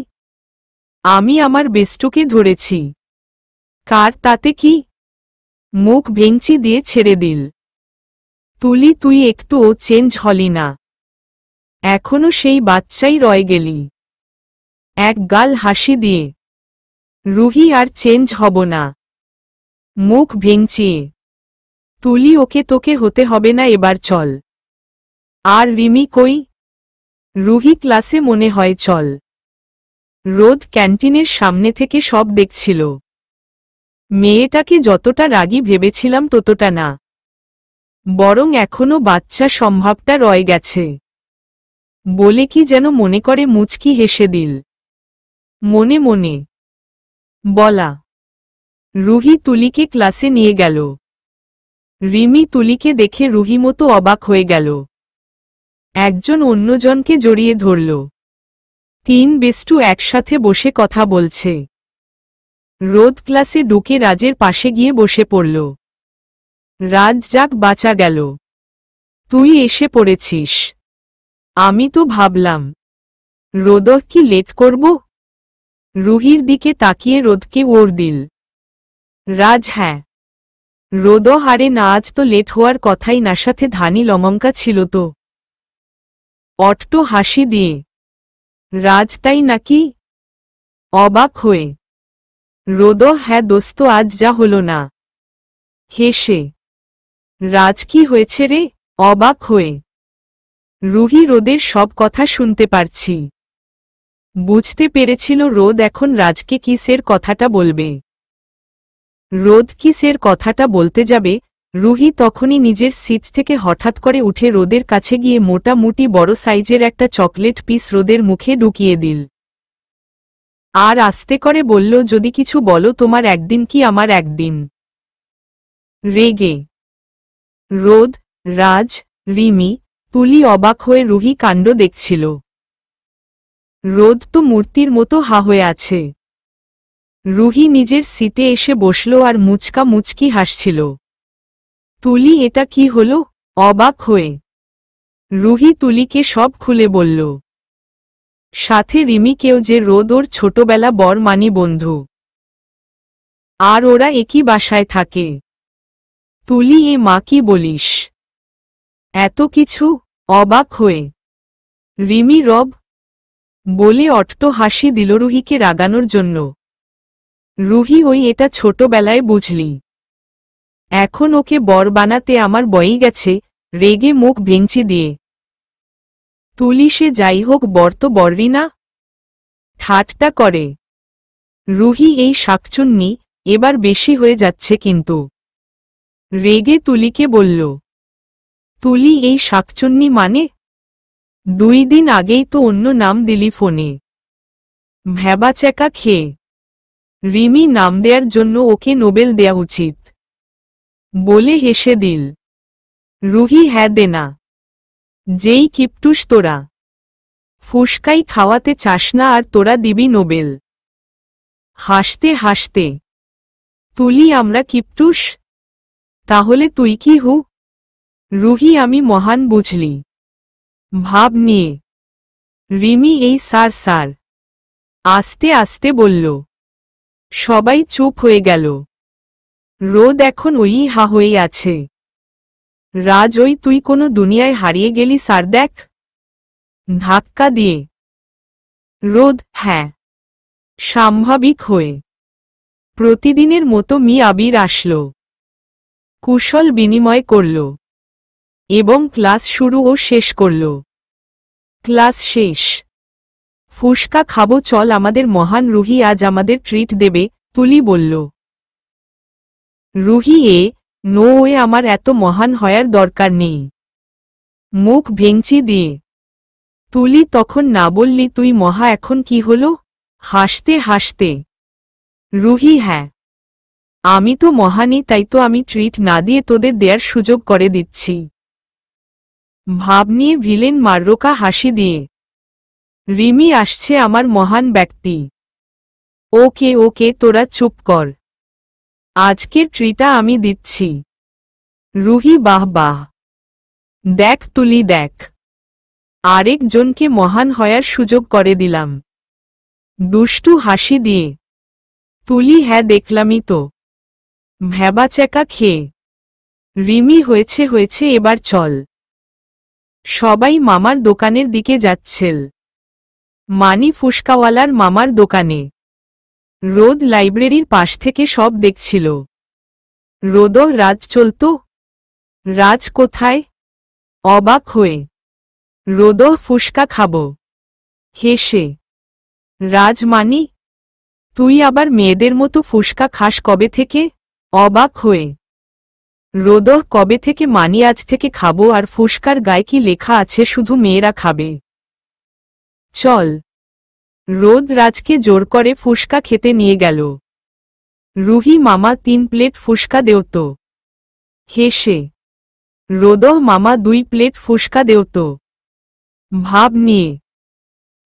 A: আমি আমার বেস্টুকে ধরেছি। কার তাতে কি? মুখ ভেঙচি দিয়ে ছেড়ে দিল। তুলি তুই একটুও চেঞ্জ হলি না, এখনো সেই বাচ্চাই রয়ে গেলি। এক গাল হাসি দিয়ে। রুহি আর চেঞ্জ হব না। মুখ ভেঙচিয়ে। তুলি ওকে তোকে হতে হবে না, এবার চল। আর রিমি কই? রুহি ক্লাসে মনে হয় চল। রোদ ক্যান্টিনের সামনে থেকে সব দেখছিল। মেয়েটাকে যতটা রাগী ভেবেছিলাম ততটা না, বরং এখনো বাচ্চা সম্ভাবটা রয়ে গেছে। বলে কি যেন মনে করে মুচকি হেসে দিল। মনে মনে বলা। রুহি তুলিকে ক্লাসে নিয়ে গেল। রিমি তুলিকে দেখে রুহি মতো অবাক হয়ে গেল। একজন অন্যজনকে জড়িয়ে ধরল। 3 একসাথে বসে কথা বলছে। রোদ ক্লাসে ঢুকে রাজের পাশে গিয়ে বসে পড়ল। রাজ, যাক বাঁচা গেল। তুই এসে পড়েছিস। আমি তো ভাবলাম রোদ কি লেট করব। রুহির দিকে তাকিয়ে রোদকে ওর দিল। রাজ, হ্যাঁ। রোদ, হারে না, আজ তো লেট হওয়ার কথাই না, সাথে ধানি লমঙ্কা ছিল তো। অট্ট হাসি দিয়ে। রাজ, তাই নাকি? অবাক হয়ে। রোদ, হ্যাঁ দোস্ত, আজ যা হলো না। হেসে। রাজ, কি হয়েছে রে? অবাক হয়ে। রুহি, রোদের সব কথা শুনতে পারছি। বুঝতে পেরেছিল রোদ এখন রাজকে কিসের কথাটা বলবে। রোদ কিসের কথাটা বলতে যাবে, রুহি তখনই নিজের সিট থেকে হঠাৎ করে উঠে রোদের কাছে গিয়ে মোটামুটি বড় সাইজের একটা চকলেট পিস রোদের মুখে ঢুকিয়ে দিল। আর আস্তে করে বলল, যদি কিছু বলো তোমার একদিন কি আমার একদিন। রেগে। রোদ, রাজ, রিমি, তুলি অবাক হয়ে রুহি কাণ্ড দেখছিল। রোদ তো মূর্তির মতো হা হয়ে আছে। রুহি নিজের সিটে এসে বসল আর মুচকা মুচকি হাসছিল। তুলি, এটা কি হলো? অবাক হয়ে রুহি তুলিকে সব খুলে বলল। সাথে রিমিকেও, যে রোদ ওর ছোটবেলা বরমানি বন্ধু। আর ওরা একই বাসায় থাকে। তুলি, এ মা, কি বলিস? এত কিছু? অবাক হয়ে রিমি রব বলে অট্ট হাসি দিল রুহিকে রাগানোর জন্য। রুহি, ওই এটা ছোটবেলায় বুঝলি, এখন ওকে বর বানাতে আমার বই গেছে। রেগে মুখ ভেঙচি দিয়ে। তুলি, সে যাই হোক, বর তো বরই না। ঠাট্টা করে। রুহি, এই শাকচুন্নি এবার বেশি হয়ে যাচ্ছে কিন্তু। রেগে তুলিকে বলল। তুলি, এই শাকচুন্নি মানে? 2 দিন আগেই তো অন্য নাম দিলি ফোনে। ভ্যাবাচ্যাকা খেয়ে। রিমি, নাম দেয়ার জন্য ওকে নোবেল দেয়া উচিত বলে হেসে দিল। রুহি, হ্যাঁ দে না। যেই কিপটুস তোরা। ফুসকাই খাওয়াতে চাস না আর তোরা দিবি নোবেল। হাসতে হাসতে। তুলি, আমরা কিপটুস? তাহলে তুই কি হু? রুহি, আমি মহান, বুঝলি। ভাব নিয়ে। রিমি, এই স্যার স্যার আস্তে আস্তে বলল। সবাই চুপ হয়ে গেল। রোদ এখন ওই হা হয়ে আছে। রাজ, ওই তুই কোনো দুনিয়ায় হারিয়ে গেলি স্যার, দেখ। ধাক্কা দিয়ে। রোদ, হ্যাঁ। স্বাভাবিক হয়ে। প্রতিদিনের মতো আবির আসল। কুশল বিনিময় করল এবং ক্লাস শুরু ও শেষ করল। ক্লাস শেষ। ফুসকা খাবো, চল, আমাদের মহান রুহি আজ আমাদের ট্রিট দেবে, তুলি বলল। রুহি, নো ওয়ে, আমার এত মহান হওয়ার দরকার নেই। মুখ ভেঙচি দিয়ে। তুলি, তখন না বললি তুই মহা, এখন কি হলো? হাসতে হাসতে। রুহি, হ্যাঁ। আমি তো মহানই, তাই তো আমি ট্রিট না দিয়ে তোদের দেয়ার সুযোগ করে দিচ্ছি। ভাব নিয়ে ভিলেন মাররোকা হাসি দিয়ে। রিমি, আসছে আমার মহান ব্যক্তি। ওকে ওকে, তোরা চুপ কর। আজকের ট্রিটা আমি দিচ্ছি। রুহি, বাহ বাহ। দেখ তুলি, দেখ। আরেকজনকে মহান হওয়ার সুযোগ করে দিলাম। দুষ্টু হাসি দিয়ে। তুলি, হ্যাঁ দেখলামই তো। ভ্যাবাচ্যাকা খেয়ে। রিমি, হয়েছে হয়েছে, এবার চল। সবাই মামার দোকানের দিকে যাচ্ছেল। মানি ফুসকাওয়ালার মামার দোকানে। রোদ লাইব্রেরির পাশ থেকে সব দেখছিল। রোদ, রাজ চলত। রাজ কোথায়? অবাক হয়ে। রোদ, ফুসকা খাব। হেসে। রাজ, মানি? তুই আবার মেয়েদের মতো ফুসকা খাস কবে থেকে? অবাক হয়ে। রোদ, কবে থেকে মানি? আজ থেকে খাবো। আর ফুসকার গায়ে কি লেখা আছে? শুধু মেয়েরা খাবে। চল। রোদ রাজকে জোর করে ফুসকা খেতে নিয়ে গেল। রুহি মামা 3 প্লেট ফুসকা দেও তো। হেসে রোদহ মামা 2 প্লেট ফুসকা দেও তো। ভাব নিয়ে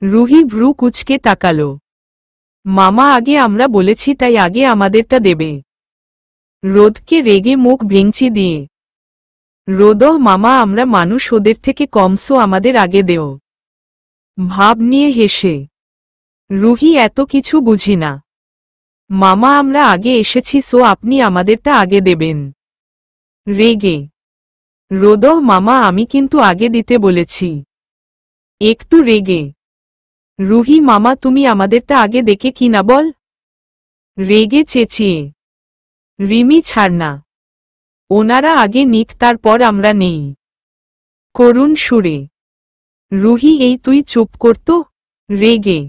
A: রুহি ভ্রু কুচকে তাকালো। মামা আগে আমরা বলেছি তাই আগে আমাদেরটা দেবে। রোদকে রেগে মুখ ভেঙচি দিয়ে রোদহ মামা আমরা মানুষ ওদের থেকে কমসো আমাদের আগে দেও। ভাব নিয়ে হেসে রুহি এত কিছু বুঝি না মামা আমরা আগে এসেছি সো আপনি আমাদেরটা আগে দেবেন। রেগে রোদহ মামা আমি কিন্তু আগে দিতে বলেছি। একটু রেগে রুহি মামা তুমি আমাদেরটা আগে দেখে কি না বল। রেগে চেঁচিয়ে রিমি ছাড় না, ওনারা আগে নিক তারপর আমরা নেই। করুণ সুরে রুহি এই তুই চুপ করত। রেগে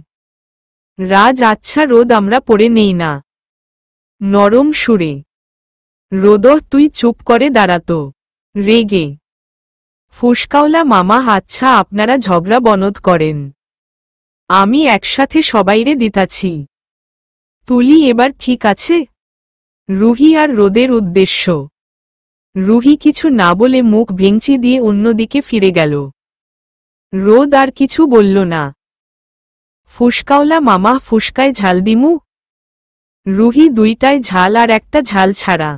A: রাজ আচ্ছা রোদ আমরা পড়ে নেই না। নরম সুরে রোদহ তুই চুপ করে দাঁড়াতো। রেগে ফুসকাওলা মামা আচ্ছা আপনারা ঝগড়া বনদ করেন, আমি একসাথে সবাইরে দিতাছি। তুলি এবার ঠিক আছে। রুহি আর রোদের উদ্দেশ্য রুহি কিছু না বলে মুখ ভেঙচি দিয়ে অন্যদিকে ফিরে গেল। রোদ আর কিছু বলল না। ফুসকাওলা মামা ফুসকায় ঝাল দিমু। রুহি 2টায় ঝাল আর একটা ঝাল ছাড়া।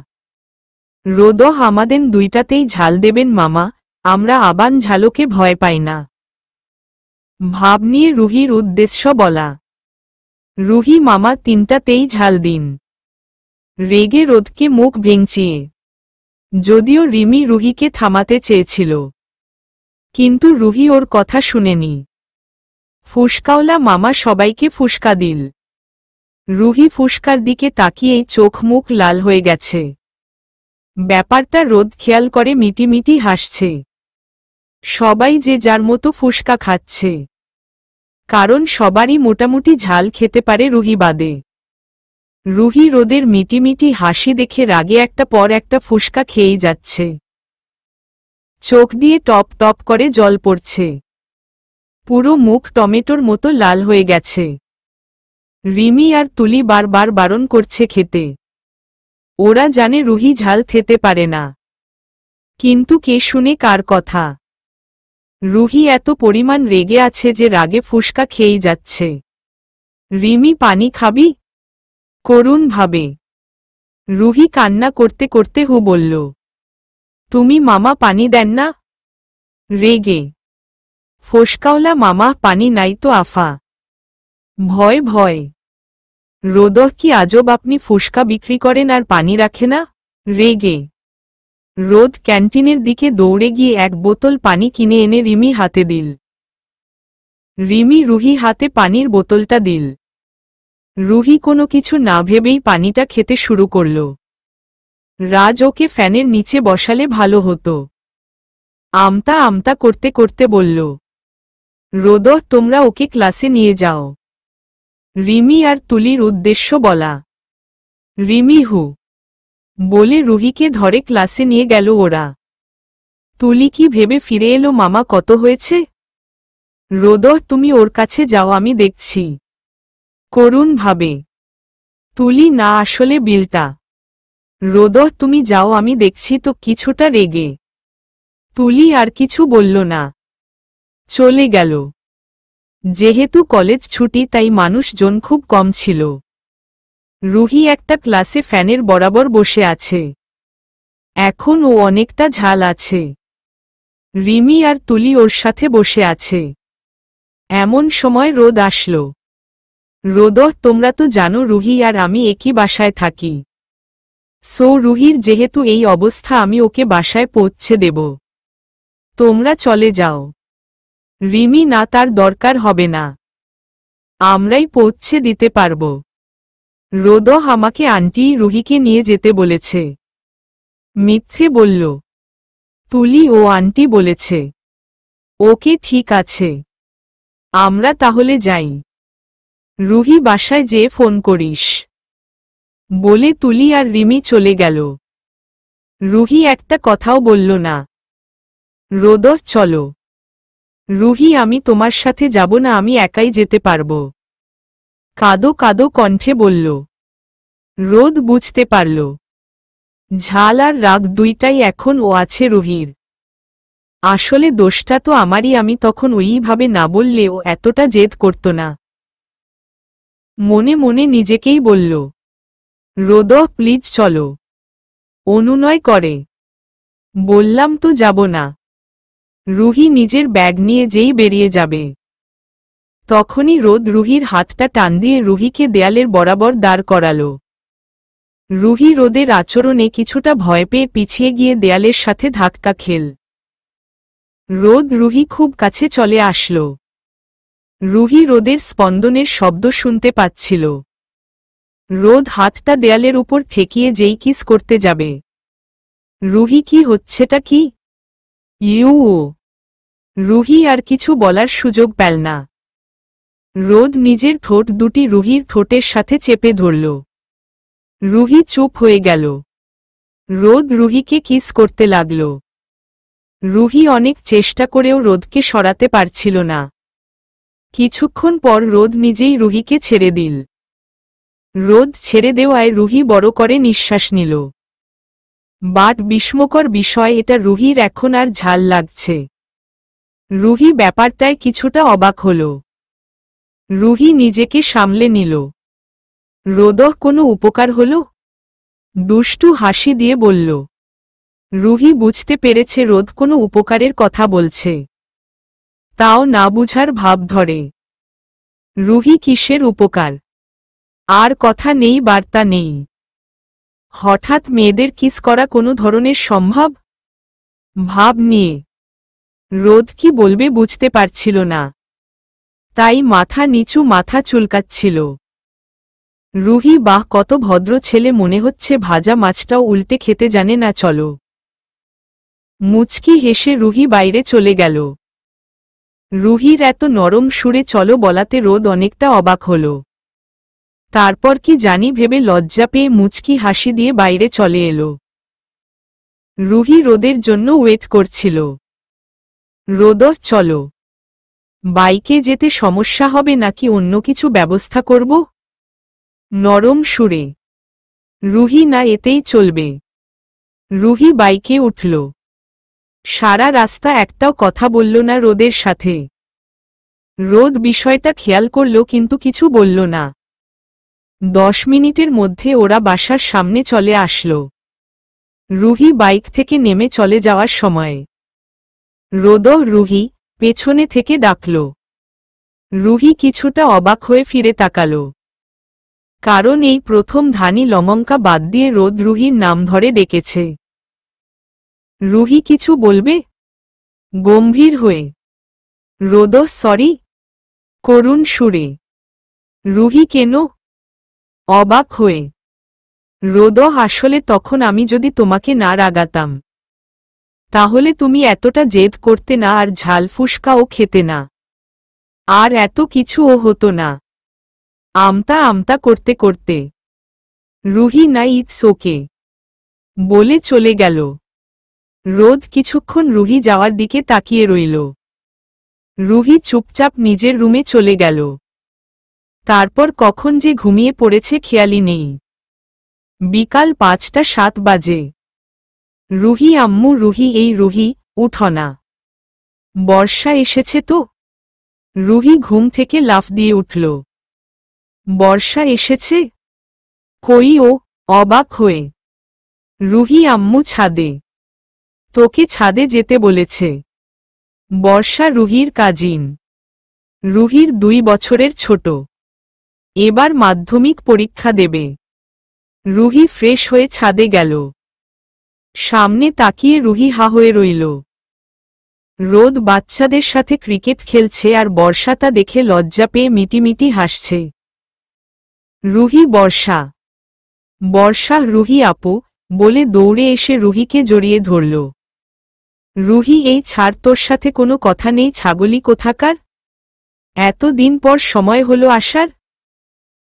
A: রোদহ আমাদের 2টাতেই ঝাল দেবেন মামা, আমরা আবান ঝালকে ভয় পাই না। ভাব নিয়ে রুহির উদ্দেশ্য বলা। রুহি মামা 3টাতেই ঝাল দিন। রেগে রোদকে মুখ ভেঙচিয়ে যদিও রিমি রুহিকে থামাতে চেয়েছিল কিন্তু রুহি ওর কথা শুনেনি। ফুসকাওলা মামা সবাইকে ফুসকা দিল। রুহি ফুসকার দিকে তাকিয়েই চোখ মুখ লাল হয়ে গেছে। ব্যাপারটা রোদ খেয়াল করে মিটিমিটি হাসছে। সবাই যে যার মতো ফুসকা খাচ্ছে, কারণ সবারই মোটামুটি ঝাল খেতে পারে রুহি বাদে। রুহি রোদের মিটিমিটি হাসি দেখে রাগে একটা পর একটা ফুসকা খেয়েই যাচ্ছে। চোখ দিয়ে টপ টপ করে জল পড়ছে। পুরো মুখ টমেটোর মতো লাল হয়ে গেছে। রিমি আর তুলি বারবার বারণ করছে খেতে। ওরা জানে রুহি ঝাল খেতে পারে না, কিন্তু কে শুনে কার কথা। রুহি এত পরিমাণ রেগে আছে যে রাগে ফুসকা খেয়েই যাচ্ছে। রিমি পানি খাবি? করুণ ভাবে রুহি কান্না করতে করতে হু বলল, তুমি মামা পানি দেন না? রেগে ফুসকাওলা মামা পানি নাই তো আফা। ভয় ভয় রোদহ কি আজব আপনি ফুসকা বিক্রি করেন আর পানি রাখে না? রেগে রোদ ক্যান্টিনের দিকে দৌড়ে গিয়ে 1 বোতল পানি কিনে এনে রিমি হাতে দিল। রিমি রুহি হাতে পানির বোতলটা দিল। রুহি কোনো কিছু না ভেবেই পানিটা খেতে শুরু করল। রাজ ওকে ফ্যানের নিচে বসালে ভালো হতো। আমতা আমতা করতে করতে বলল, রোদহ তোমরা ওকে ক্লাসে নিয়ে যাও। রিমি আর তুলির উদ্দেশ্য বলা। রিমি হু বলে রুহিকে ধরে ক্লাসে নিয়ে গেল ওরা। তুলি কি ভেবে ফিরে এলো মামা কত হয়েছে? রোদহ তুমি ওর কাছে যাও আমি দেখছি। করুণ ভাবে তুলি না আসলে বিলটা। রোদহ তুমি যাও আমি দেখছি তো কিছুটা রেগে তুলি আর কিছু বলল না, চলে গেল। যেহেতু কলেজ ছুটি তাই মানুষজন খুব কম ছিল। রুহি একটা ক্লাসে ফ্যানের বরাবর বসে আছে। এখন ও অনেকটা ঝাল আছে। রিমি আর তুলি ওর সাথে বসে আছে। এমন সময় রোদ আসলো। রোদহ তোমরা তো জানো রুহি আর আমি একই বাসায় থাকি, সো রুহির যেহেতু এই অবস্থা আমি ওকে বাসায় পৌঁছে দেব। তোমরা চলে যাও। রিমি না তার দরকার হবে না, আমরাই পৌঁছে দিতে পারব। রোদহ আমাকে আন্টি রুহিকে নিয়ে যেতে বলেছে। মিথ্যে বলল। তুলি ও আন্টি বলেছে। ওকে ঠিক আছে, আমরা তাহলে যাই। রুহি বাসায় যেয়ে ফোন করিস বলে তুলি আর রিমি চলে গেল। রুহি একটা কথাও বলল না। রোদহ চলো। রুহি আমি তোমার সাথে যাব না, আমি একাই যেতে পারব। কাঁদো কাঁদো কণ্ঠে বলল। রোদ বুঝতে পারল ঝাল আর রাগ দুইটাই এখন ও আছে রুহির। আসলে দোষটা তো আমারই, আমি তখন ওইভাবে না বললে ও এতটা জেদ করত না। মনে মনে নিজেকেই বলল, রোদ প্লিজ চলো। অনুনয় করে বললাম তো যাব না। রুহি নিজের ব্যাগ নিয়ে যেই বেরিয়ে যাবে তখনই রোদ রুহির হাতটা টান দিয়ে রুহিকে দেয়ালের বরাবর দাঁড় করাল। রুহি রোদের আচরণে কিছুটা ভয় পেয়ে পিছিয়ে গিয়ে দেয়ালের সাথে ধাক্কা খেল। রোদ রুহি খুব কাছে চলে আসল। রুহি রোদের স্পন্দনের শব্দ শুনতে পাচ্ছিল। রোদ হাতটা দেয়ালের উপর ঠেকিয়ে যেই কিস করতে যাবে, রুহি কি হচ্ছেটা কি? ইউ। রুহি আর কিছু বলার সুযোগ পেল না। রোদ নিজের ঠোঁট দুটি রুহির ঠোঁটের সাথে চেপে ধরল। রুহি চুপ হয়ে গেল। রোদ রুহিকে কিস করতে লাগল। রুহি অনেক চেষ্টা করেও রোদকে সরাতে পারছিল না। কিছুক্ষণ পর রোদ নিজেই রুহিকে ছেড়ে দিল। রোদ ছেড়ে দেওয়ায় রুহি বড় করে নিঃশ্বাস নিল। বাট বিস্ময়কর বিষয়, এটা রুহির এখন আর ঝাল লাগছে। রুহি ব্যাপারটায় কিছুটা অবাক হল। রুহি নিজেকে সামলে নিল। রোদ কোনো উপকার হল? দুষ্টু হাসি দিয়ে বলল। রুহি বুঝতে পেরেছে রোদ কোনো উপকারের কথা বলছে, তাও না বুঝার ভাব ধরে। রুহি কিসের উপকার? আর কথা নেই, বার্তা নেই। হঠাৎ মেয়েদের কিস করা কোনো ধরনের সম্ভব ভাব নিয়ে রোদ কি বলবে বুঝতে পারছিল না, তাই মাথা নিচু মাথা চুলকাচ্ছিল। রুহি বাহ, কত ভদ্র ছেলে, মনে হচ্ছে ভাজা মাছটাও উল্টে খেতে জানে না। চলো। মুচকি হেসে রুহি বাইরে চলে গেল। রুহির এত নরম সুরে চলো বলাতে রোদ অনেকটা অবাক হল। তারপর কি জানি ভেবে লজ্জা পেয়ে মুচকি হাসি দিয়ে বাইরে চলে এলো। রুহি রোদের জন্য ওয়েট করছিল। রোদ, চলো। বাইকে যেতে সমস্যা হবে নাকি অন্য কিছু ব্যবস্থা করব? নরম সুরে। রুহি, না, এতেই চলবে। রুহি বাইকে উঠল। সারা রাস্তা একটাও কথা বলল না রোদের সাথে। রোদ বিষয়টা খেয়াল করল কিন্তু কিছু বলল না। 10 মিনিটের মধ্যে ওরা বাসার সামনে চলে আসল। রুহি বাইক থেকে নেমে চলে যাওয়ার সময় রোদ রুহি পেছনে থেকে ডাকল। রুহি কিছুটা অবাক হয়ে ফিরে তাকাল, কারণ এই প্রথম ধানি লঙ্কা বাদ দিয়ে রোদ রুহির নাম ধরে ডেকেছে। রুহি কিছু বলবে? গম্ভীর হয়ে। রোদ, সরি। করুণ সুরে। রুহি, কেন? অবাক হয়ে। রোদ, আসলে তখন আমি যদি তোমাকে না রাগাতাম তাহলে তুমি এতটা জেদ করতে না, আর ঝাল ফুসকাও খেতে না, আর এত কিছুও হতো না। আমতা আমতা করতে করতে রুহি, না, ইটস ওকে বলে চলে গেল। রোদ কিছুক্ষণ রুহি যাওয়ার দিকে তাকিয়ে রইল। রুহি চুপচাপ নিজের রুমে চলে গেল। তারপর কখন যে ঘুমিয়ে পড়েছে খেয়ালই নেই। বিকাল 5টা 7 বাজে। রুহি, আম্মু। রুহি, এই রুহি, উঠো না। বর্ষা এসেছে তো। রুহি ঘুম থেকে লাফ দিয়ে উঠল। বর্ষা এসেছে? কই ও? অবাক হয়ে। রুহি, আম্মু ছাদে। তোকে ছাদে যেতে বলেছে। বর্ষা রুহির কাজিন। রুহির 2 বছরের ছোট। এবার মাধ্যমিক পরীক্ষা দেবে। রুহি ফ্রেশ হয়ে ছাদে গেল। সামনে তাকিয়ে রুহি হা হয়ে রইল। রোদ বাচ্চাদের সাথে ক্রিকেট খেলছে আর বর্ষা তা দেখে লজ্জা পেয়ে মিটিমিটি হাসছে। রুহি, বর্ষা। বর্ষা, রুহি আপু বলে দৌড়ে এসে রুহিকে জড়িয়ে ধরল। রুহি, এই ছাড়, তোর সাথে কোনো কথা নেই ছাগলি কোথাকার। এতদিন পর সময় হলো আসার।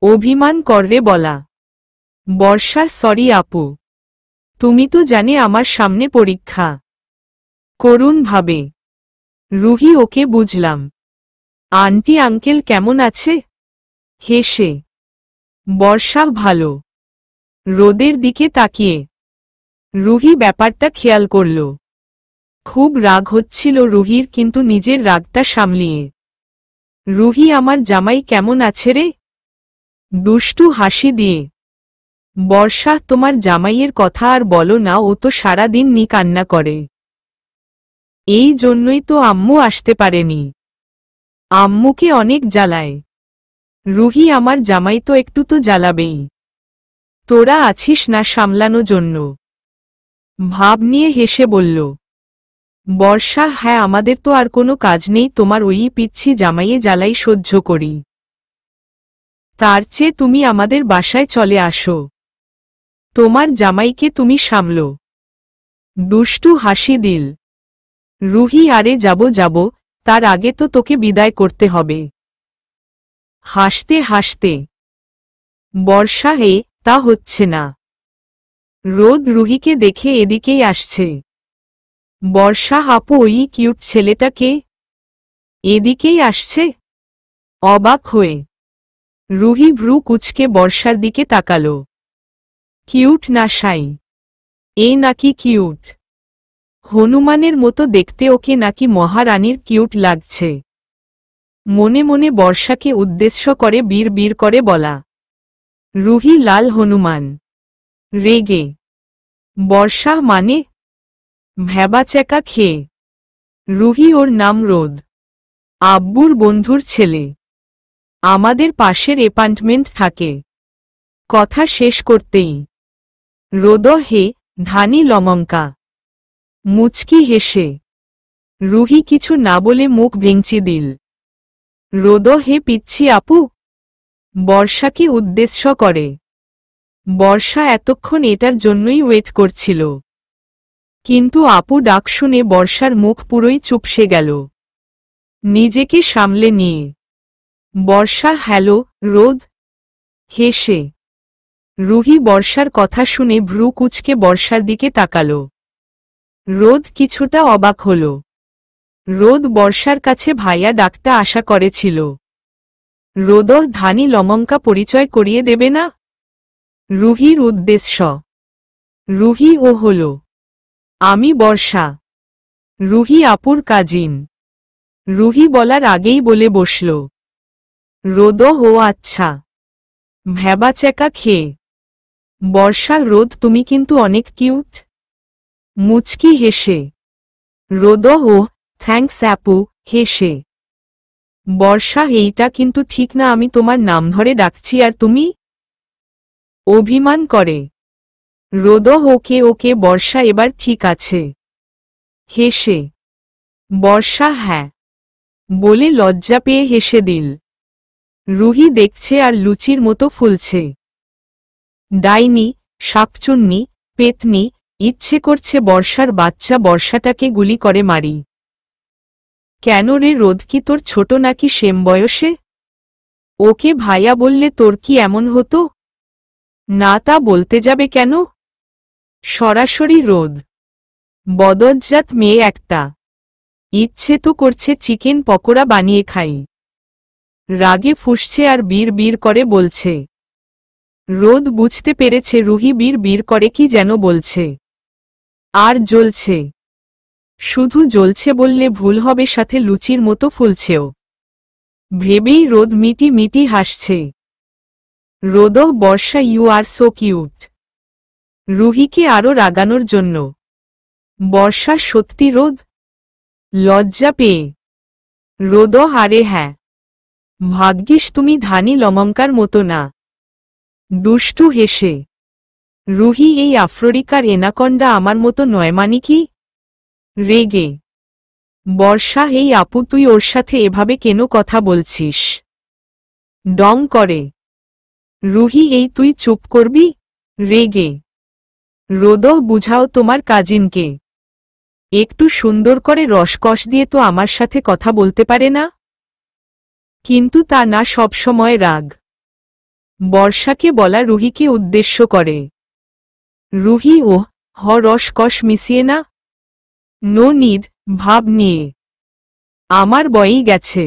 A: অভিমান কররে বলা। বর্ষা, সরি আপু, তুমি তো জানে আমার সামনে পরীক্ষা। করুণ ভাবে। রুহি, ওকে বুঝলাম। আন্টি আঙ্কেল কেমন আছে? হেসে। বর্ষা, ভালো। রোদের দিকে তাকিয়ে রুহি ব্যাপারটা খেয়াল করল। খুব রাগ হচ্ছিল রুহির, কিন্তু নিজের রাগটা সামলিয়ে। রুহি, আমার জামাই কেমন আছে রে? দুষ্টু হাসি দিয়ে। বর্ষা, তোমার জামাইয়ের কথা আর বলো না, ও তো সারাদিন নি কান্না করে। এই জন্যই তো আম্মু আসতে পারেনি। আম্মুকে অনেক জ্বালায়। রুহি, আমার জামাই তো একটু তো জ্বালাবেই। তোরা আছিস না সামলানো জন্য। ভাব নিয়ে হেসে বলল বর্ষা। হ্যাঁ, আমাদের তো আর কোনো কাজ নেই, তোমার ওই পিচ্ছি জামাইয়ে জ্বালাই সহ্য করি। তার চেয়ে তুমি আমাদের বাসায় চলে আসো, তোমার জামাইকে তুমি সামলো। দুষ্টু হাসি দিল রুহি। আরে যাব যাব, তার আগে তো তোকে বিদায় করতে হবে। হাসতে হাসতে বর্ষা, হে তা হচ্ছে না। রোদ রুহিকে দেখে এদিকেই আসছে। বর্ষা, আপু, ওই কিউট ছেলেটা কে? এদিকেই আসছে। অবাক হয়ে রুহি ভ্রু কুচকে বর্ষার দিকে তাকাল। কিউট না সাই? এ নাকি কিউট? হনুমানের মতো দেখতে, ওকে নাকি মহারানীর কিউট লাগছে? মনে মনে বর্ষাকে উদ্দেশ্য করে বীর বীর করে বলা। রুহি লাল হনুমান। রেগে বর্ষা, মানে? ভ্যাবাচ্যাকা খেয়ে রুহি, ওর নাম রোদ, আব্বুর বন্ধুর ছেলে। আমাদের পাশের অ্যাপার্টমেন্ট থাকে। কথা শেষ করতেই রোদ হে ধানি লমঙ্কা মুচকি হেসে রুহি কিছু না বলে মুখ ভেঙচি দিল। রোদ হে পিচ্ছি আপু, বর্ষাকে উদ্দেশ্য করে। বর্ষা এতক্ষণ এটার জন্যই ওয়েট করছিল, কিন্তু আপু ডাক শুনে বর্ষার মুখ পুরোই চুপসে গেল। নিজেকে সামলে নিয়ে বর্ষা, হ্যালো রোদ। হেসে রুহি বর্ষার কথা শুনে ভ্রু কুচকে বর্ষার দিকে তাকাল। রোদ কিছুটা অবাক হল। রোদ বর্ষার কাছে ভাইয়া ডাকটা আশা করেছিল। রোদ ধানি লমঙ্কা পরিচয় করিয়ে দেবে না? রুহির উদ্দেশ্য। রুহি, ও হল আমি বর্ষা, রুহি আপুর কাজিন। রুহি বলার আগেই বলে বসল রোদ, ও আচ্ছা। ভ্যাবাচ্যাকা খেয়ে বর্ষা, রোদ তুমি কিন্তু অনেক কিউট। মুচকি হেসে রোদ, ও থ্যাঙ্কস আপু। হেসে বর্ষা, এইটা কিন্তু ঠিক না, আমি তোমার নাম ধরে ডাকছি আর তুমি অভিমান করে। রোদ, ওকে ওকে বর্ষা, এবার ঠিক আছে। হেসে বর্ষা, হ্যাঁ বলে লজ্জা পেয়ে হেসে দিল। রুহি দেখছে আর লুচির মতো ফুলছে। ডাইনি, শাকচুন্নি, পেতনি, ইচ্ছে করছে বর্ষার বাচ্চা বর্ষাটাকে গুলি করে মারি। কেন রে রোদ, কি তোর ছোট নাকি সেম বয়সে? ওকে ভাইয়া বললে তোর কি এমন হতো? না, তা বলতে যাবে কেন? সরাসরি রোদ বদজ্জাত মেয়ে একটা। ইচ্ছে তো করছে চিকেন পকোড়া বানিয়ে খাই। রাগে ফুঁসছে আর বীর বীর করে বলছে। রোদ বুঝতে পেরেছে রুহি বীর বীর করে কি যেন বলছে। আর জ্বলছে। শুধু জ্বলছে বললে ভুল হবে, সাথে লুচির মতো ফুলছেও। ভেবেই রোদ মিটি মিটি হাসছে। রোদ, বর্ষা, ইউ আর সো কিউট। রুহিকে আরও রাগানোর জন্য বর্ষা, সত্যি রোদ? লজ্জা পেয়ে রোদ, আরে হ্যাঁ, ভাগ্যিস তুমি ধানি লমঙ্কার মতো না। দুষ্টু হেসে রুহি, এই আফ্রিকার এনাকন্ডা আমার মতো নয় মানে কি? রেগে বর্ষা, এই আপু তুই ওর সাথে এভাবে কেন কথা বলছিস? ডং করে রুহি, এই তুই চুপ করবি? রেগে রোদ, বুঝাও তোমার কাজিনকে, একটু সুন্দর করে রসকস দিয়ে তো আমার সাথে কথা বলতে পারে না? কিন্তু তা না, সবসময় রাগ। বর্ষাকে বলা রুহিকে উদ্দেশ্য করে। রুহি, ও রসকস মিশিয়ে না। নো নিড, ভাব নিয়ে আমার বয়েই গেছে।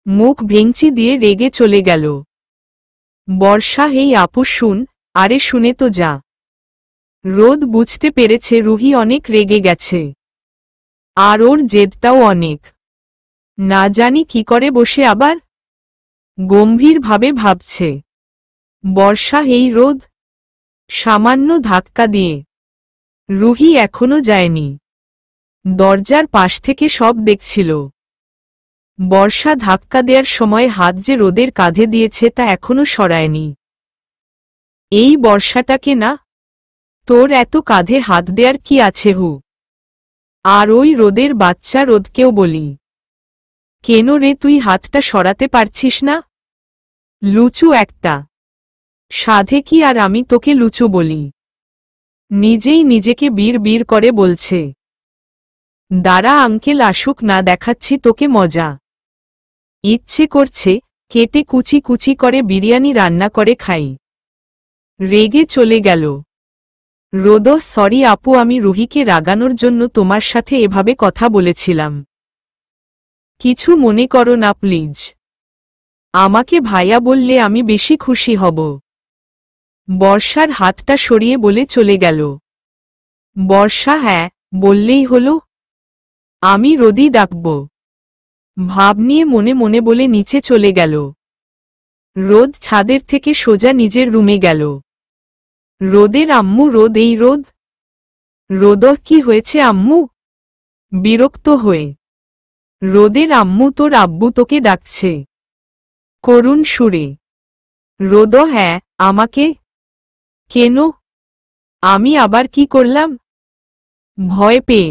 A: মুখ ভেঙচি দিয়ে রেগে চলে গেল। বর্ষা, হেই আপু শুন, আরে শুনে তো যা। রোদ বুঝতে পেরেছে রুহি অনেক রেগে গেছে, আর ওর জেদটাও অনেক। না জানি কি করে বসে আবার গম্ভীরভাবে ভাবছে। বর্ষা, এই রোদ। সামান্য ধাক্কা দিয়ে। রুহি এখনো যায়নি। দরজার পাশ থেকে সব দেখছিল। বর্ষা ধাক্কা দেওয়ার সময় হাত যে রোদের কাঁধে দিয়েছে তা এখনো সরায়নি। এই বর্ষাটাকে না, তোর এত কাঁধে হাত দেয়ার কি আছে হু? আর ওই রোদের বাচ্চা রোদকেও বলি, কেন রে তুই হাতটা সরাতে পারছিস না? লুচু একটা। সাধে কি আর আমি তোকে লুচু বলি? নিজেই নিজেকে বীর বীর করে বলছে। দাঁড়া আঙ্কেল আসুক না, দেখাচ্ছি তোকে মজা। ইচ্ছে করছে কেটে কুচি কুচি করে বিরিয়ানি রান্না করে খাই। রেগে চলে গেল। রোদ, সরি আপু, আমি রুহিকে রাগানোর জন্য তোমার সাথে এভাবে কথা বলেছিলাম। কিছু মনে করো না প্লিজ। আমাকে ভাইয়া বললে আমি বেশি খুশি হব। বর্ষার হাতটা সরিয়ে বলে চলে গেল। বর্ষা, হ্যাঁ বললেই হলো। আমি রোদি ডাকব। ভাব নিয়ে মনে মনে বলে নিচে চলে গেল। রোদ ছাদের থেকে সোজা নিজের রুমে গেল। রোদের আম্মু, রোদ, এই রোদ। রোদ, কি হয়েছে আম্মু? বিরক্ত হয়ে। রোদের আম্মু, তোর আব্বু তোকে ডাকছে। করুণ সুরে। রোদ, হ্যাঁ আমাকে? কেন? আমি আবার কি করলাম? ভয় পেয়ে।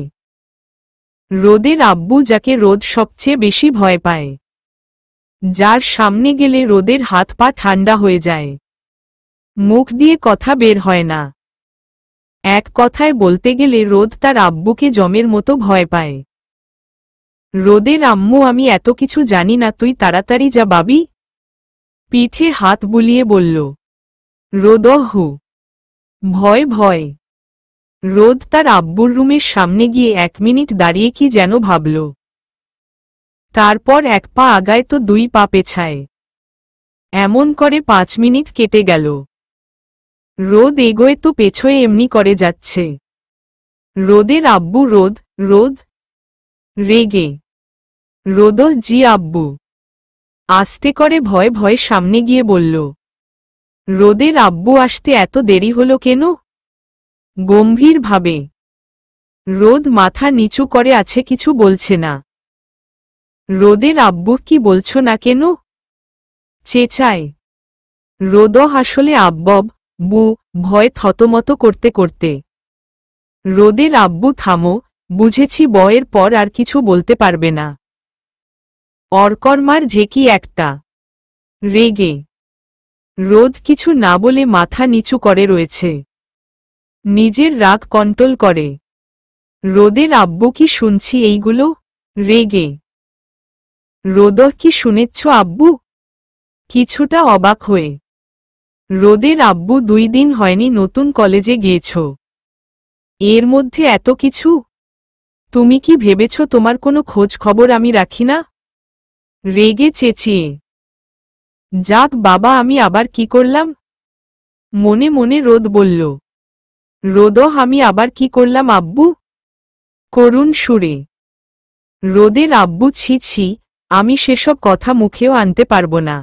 A: রোদের আব্বু, যাকে রোদ সবচেয়ে বেশি ভয় পায়, যার সামনে গেলে রোদের হাত পা ঠান্ডা হয়ে যায়, মুখ দিয়ে কথা বের হয় না। এক কথায় বলতে গেলে রোদ তার আব্বুকে জমের মতো ভয় পায়। রোদের আম্মু, আমি এত কিছু জানি না, তুই তাড়াতাড়ি যা বাবি। পিঠে হাত বুলিয়ে বলল। রোদ, হু ভয় ভয়। রোদ তার আব্বুর রুমের সামনে গিয়ে 1 মিনিট দাঁড়িয়ে কি যেন ভাবল। তারপর 1 পা আগায় তো 2 পা পেছায়। এমন করে 5 মিনিট কেটে গেল। রোদ এগোয় তো পেছয়ে এমনি করে যাচ্ছে। রোদের আব্বু, রোদ, রোদ। রেগে। রোদ, জি আব্বু। আস্তে করে ভয় ভয় সামনে গিয়ে বলল। রোদের আব্বু, আসতে এত দেরি হলো কেন? গম্ভীরভাবে। রোদ মাথা নিচু করে আছে, কিছু বলছে না। রোদের আব্বু, কি বলছো না কেন? চেঁচায়। রোদ, আসলে আব্বব বু ভয় থতমত করতে করতে। রোদের আব্বু, থামো, বুঝেছি বয়ের পর আর কিছু বলতে পারবে না। অরকর্মার ঢেকি একটা। রেগে। রোদ কিছু না বলে মাথা নিচু করে রয়েছে। নিজের রাগ কন্ট্রোল করে। রোদের আব্বু, কি শুনছি এইগুলো? রেগে। রোদ, কি শুনেছ আব্বু? কিছুটা অবাক হয়ে। রোদের আব্বু, 2 দিন হয়নি নতুন কলেজে গিয়েছ, এর মধ্যে এত কিছু? তুমি কি ভেবেছ তোমার কোনো খোঁজ খবর আমি রাখি না? রেগে চেঁচিয়ে। যাক বাবা, আমি আবার কি করলাম? মনে মনে রোদ বলল। রোদ, আমি আবার কি করলাম আব্বু? করুণ সুরে। রোদের আব্বু, ছি ছি, আমি সেসব কথা মুখেও আনতে পারবো না।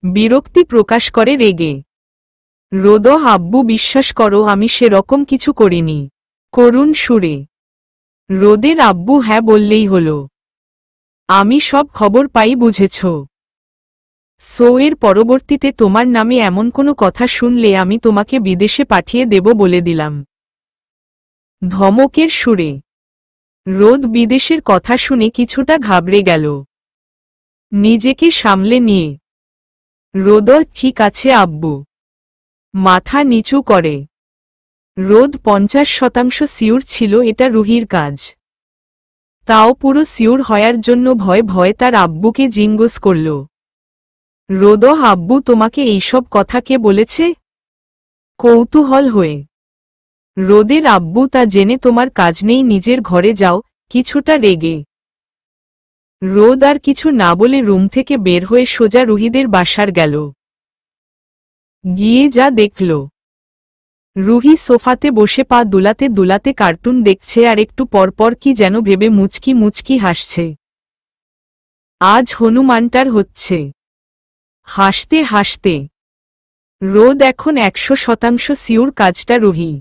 A: বিরক্তি প্রকাশ করে রেগে। রোদ, আব্বু বিশ্বাস করো আমি সেরকম কিছু করিনি। করুণ সুরে। রোদের আব্বু, হ্যাঁ বললেই হলো। আমি সব খবর পাই, বুঝেছ? সো এর পরবর্তীতে তোমার নামে এমন কোনো কথা শুনলে আমি তোমাকে বিদেশে পাঠিয়ে দেব বলে দিলাম। ধমকের সুরে। রোদ বিদেশের কথা শুনে কিছুটা ঘাবড়ে গেল। নিজেকে সামলে নিয়ে। রোদ, ঠিক আছে আব্বু। মাথা নিচু করে। রোদ 50% সিউর ছিল এটা রুহির কাজ। তাও পুরো সিউর হওয়ার জন্য ভয় ভয় তার আব্বুকে জিজ্ঞেস করল। রোদ, আব্বু তোমাকে এইসব কথা কে বলেছে? কৌতূহল হয়ে। রোদের আব্বু, তা জেনে তোমার কাজ নেই, নিজের ঘরে যাও। কিছুটা রেগে। রোদ আর কিছু না বলে রুম থেকে বের হয়ে সোজা রুহিদের বাসার গেল। গিয়ে যা দেখল, রুহি সোফাতে বসে পা দুলাতে দুলাতে কার্টুন দেখছে আর একটু পরপর কি যেন ভেবে মুচকি মুচকি হাসছে। আজ হনুমানটার হচ্ছে। হাসতে হাসতে রোদ এখন 100% সিউর কাজটা রুহি।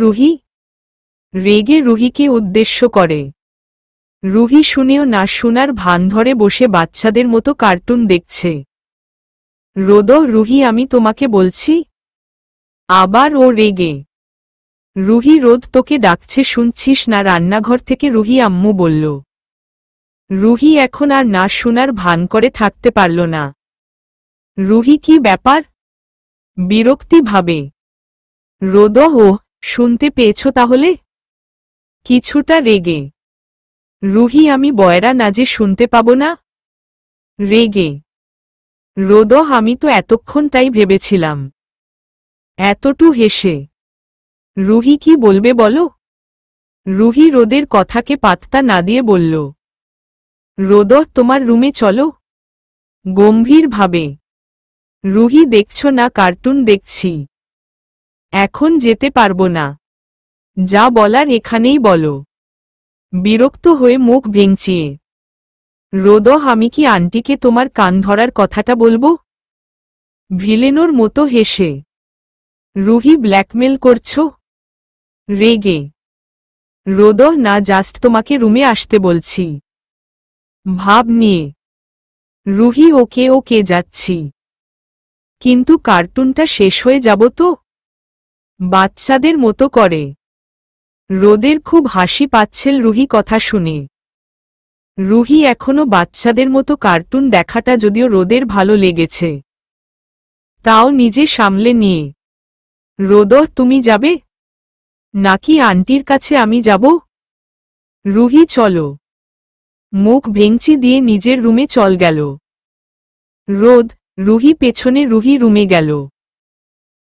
A: রুহি রেগে রুহিকে উদ্দেশ্য করে। রুহি শুনেও না শোনার ভান ধরে বসে বাচ্চাদের মতো কার্টুন দেখছে। রুহি আমি তোমাকে বলছি। আবার ও রেগে। রুহি রোদ তোকে ডাকছে শুনছিস না? রান্নাঘর থেকে রুহি আম্মু বলল। রুহি এখন আর না শোনার ভান করে থাকতে পারল না। রুহি কি ব্যাপার? বিরক্তি ভাবে। ও শুনতে পেয়েছ তাহলে? কিছুটা রেগে। রুহি আমি বয়রা না যে শুনতে পাব না? রেগে। আমি তো এতক্ষণ তাই ভেবেছিলাম। এতটু হেসে। রুহি কি বলবে বলো? রুহি রোদের কথাকে পাত্তা না দিয়ে বলল। তোমার রুমে চলো। গম্ভীরভাবে। রুহি দেখছ না কার্টুন দেখছি। এখন যেতে পারবো না। যা বলার এখানেই বলো। বিরক্ত হয়ে মুখ ভেঙচিয়ে। আমি কি আন্টিকে তোমার কান ধরার কথাটা বলবো? ভিলেনোর মতো হেসে। রুহি ব্ল্যাকমেল করছো? রেগে। না জাস্ট তোমাকে রুমে আসতে বলছি। ভাব নিয়ে। রুহি ওকে ওকে যাচ্ছি। কিন্তু কার্টুনটা শেষ হয়ে যাব তো? বাচ্চাদের মতো করে। রোদের খুব হাসি পাচ্ছিল রুহি কথা শুনে। রুহি এখনো বাচ্চাদের মতো কার্টুন দেখাটা যদিও রোদের ভালো লেগেছে, তাও নিজে সামলে নিয়ে। তুমি যাবে নাকি আন্টির কাছে আমি যাব? রুহি চলো। মুখ ভেঙচি দিয়ে নিজের রুমে চল গেল। রুহি পেছনে রুহি রুমে গেল।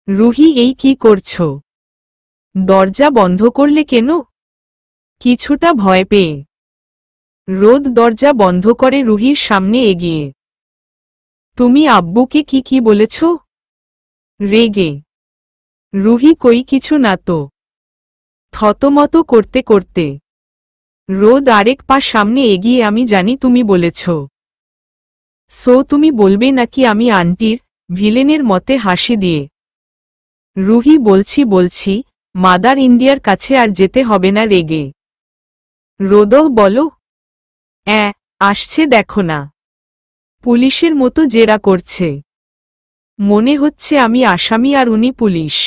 A: রুহি এই কি করছো? দরজা বন্ধ করলে কেন? কিছুটা ভয় পেয়ে। দরজা বন্ধ করে রুহির সামনে এগিয়ে। তুমি আব্বুকে কি কি বলেছ? রেগে। রুহি কই কিছু না তো। থতমত করতে করতে আরেক পা সামনে এগিয়ে আমি জানি তুমি বলেছ। তুমি বলবে নাকি আমি আন্টির? ভিলেনের মতে হাসি দিয়ে। রুহি বলছি মাদার ইন্ডিয়ার কাছে আর যেতে হবে না। রেগে। বলো। আসছে দেখো না। পুলিশের মতো জেরা করছে। মনে হচ্ছে আমি আসামি আর উনি পুলিশ।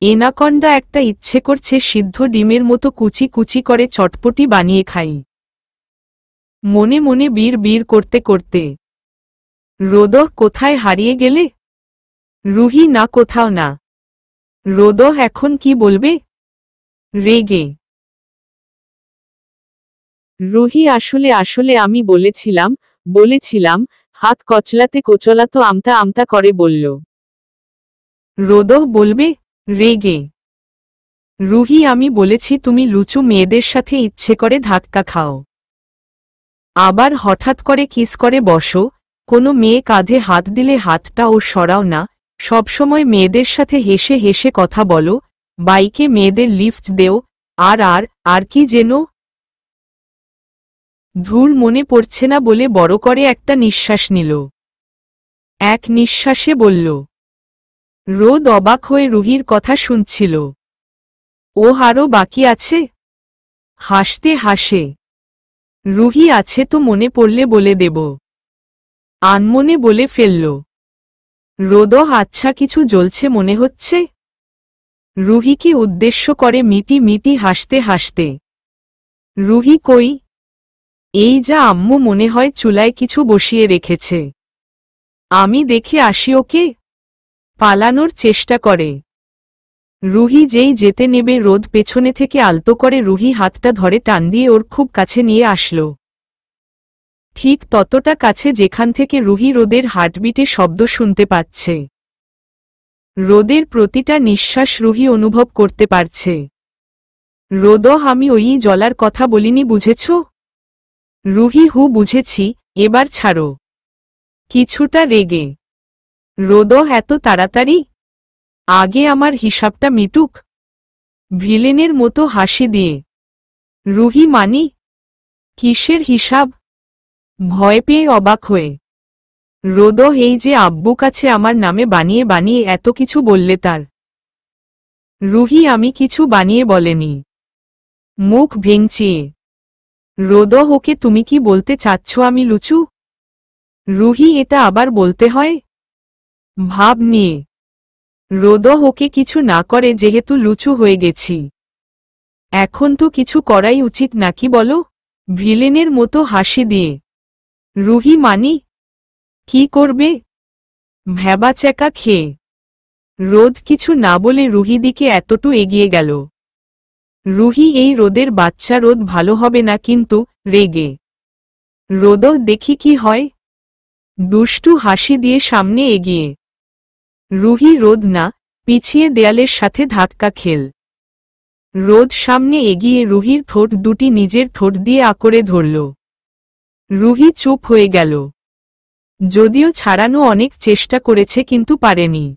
A: এনাকন্ডা একটা ইচ্ছে করছে সিদ্ধ ডিমের মতো কুচি কুচি করে চটপটি বানিয়ে খাই। মনে মনে বীর বীর করতে করতে। কোথায় হারিয়ে গেলে? রুহি না কোথাও না। এখন কি বলবে? রেগে। রুহি আসলে আসলে আমি বলেছিলাম হাত কচলাতে কোচলাতো আমতা আমতা করে বলল। বলবে? রেগে। রুহি আমি বলেছি তুমি লুচু মেয়েদের সাথে ইচ্ছে করে ধাক্কা খাও, আবার হঠাৎ করে কিস করে বসো, কোনো মেয়ে কাঁধে হাত দিলে হাতটা ও সরাও না, সবসময় মেয়েদের সাথে হেসে হেসে কথা বলো, বাইকে মেয়েদের লিফট দেও, আর কি যেন ধুর মনে পড়ছে না বলে বড় করে একটা নিঃশ্বাস নিল। এক নিঃশ্বাসে বলল। অবাক হয়ে রুহির কথা শুনছিল। ও আরও বাকি আছে? হাসতে হাসে। রুহি আছে তো মনে পড়লে বলে দেব। আনমনে বলে ফেলল। আচ্ছা কিছু জ্বলছে মনে হচ্ছে? রুহিকে উদ্দেশ্য করে মিটি মিটি হাসতে হাসতে। রুহি কই? এই যা আম্মু মনে হয় চুলায় কিছু বসিয়ে রেখেছে। আমি দেখে আসি ওকে। পালানোর চেষ্টা করে। রুহি যেই যেতে নেবে পেছনে থেকে আলতো করে রুহি হাতটা ধরে টান দিয়ে ওর খুব কাছে নিয়ে আসলো। ঠিক ততটা কাছে যেখান থেকে রুহি রোদের হার্টবিটে শব্দ শুনতে পাচ্ছে। রোদের প্রতিটা নিঃশ্বাস রুহি অনুভব করতে পারছে। আমি ওই জলার কথা বলিনি বুঝেছ? রুহি বুঝেছি, এবার ছাড়ো। কিছুটা রেগে। রোদ এত তাড়াতাড়ি? আগে আমার হিসাবটা মিটুক। ভিলেনের মতো হাসি দিয়ে। রুহি মানি? কিসের হিসাব? ভয় পেয়ে অবাক হয়ে। রোদ এই যে আব্বু কাছে আমার নামে বানিয়ে বানিয়ে এত কিছু বললে তার। রুহি আমি কিছু বানিয়ে বলেনি। মুখ ভেঙচিয়ে। রোদ ওকে তুমি কি বলতে চাচ্ছ আমি লুচু? রুহি এটা আবার বলতে হয়? ভাব নিয়ে। রোদ ওকে কিছু না করে যেহেতু লুচু হয়ে গেছি। এখন তো কিছু করাই উচিত নাকি বলো? ভিলেনের মতো হাসি দিয়ে। রুহি মানি? কি করবে? ভ্যাবাচ্যাকা খেয়ে। রোদ কিছু না বলে রুহি দিকে এতটু এগিয়ে গেল। রুহি এই রোদের বাচ্চা রোদ ভালো হবে না কিন্তু রেগে। রোদ দেখি কি হয়। দুষ্টু হাসি দিয়ে সামনে এগিয়ে। রুহি রোদ না পিছিয়ে দেয়ালের সাথে ধাক্কা খেল। রোদ সামনে এগিয়ে রুহির ঠোঁট দুটি নিজের ঠোঁট দিয়ে আঁকড়ে ধরল। রুহি চুপ হয়ে গেল। যদিও ছাড়ানো অনেক চেষ্টা করেছে কিন্তু পারেনি।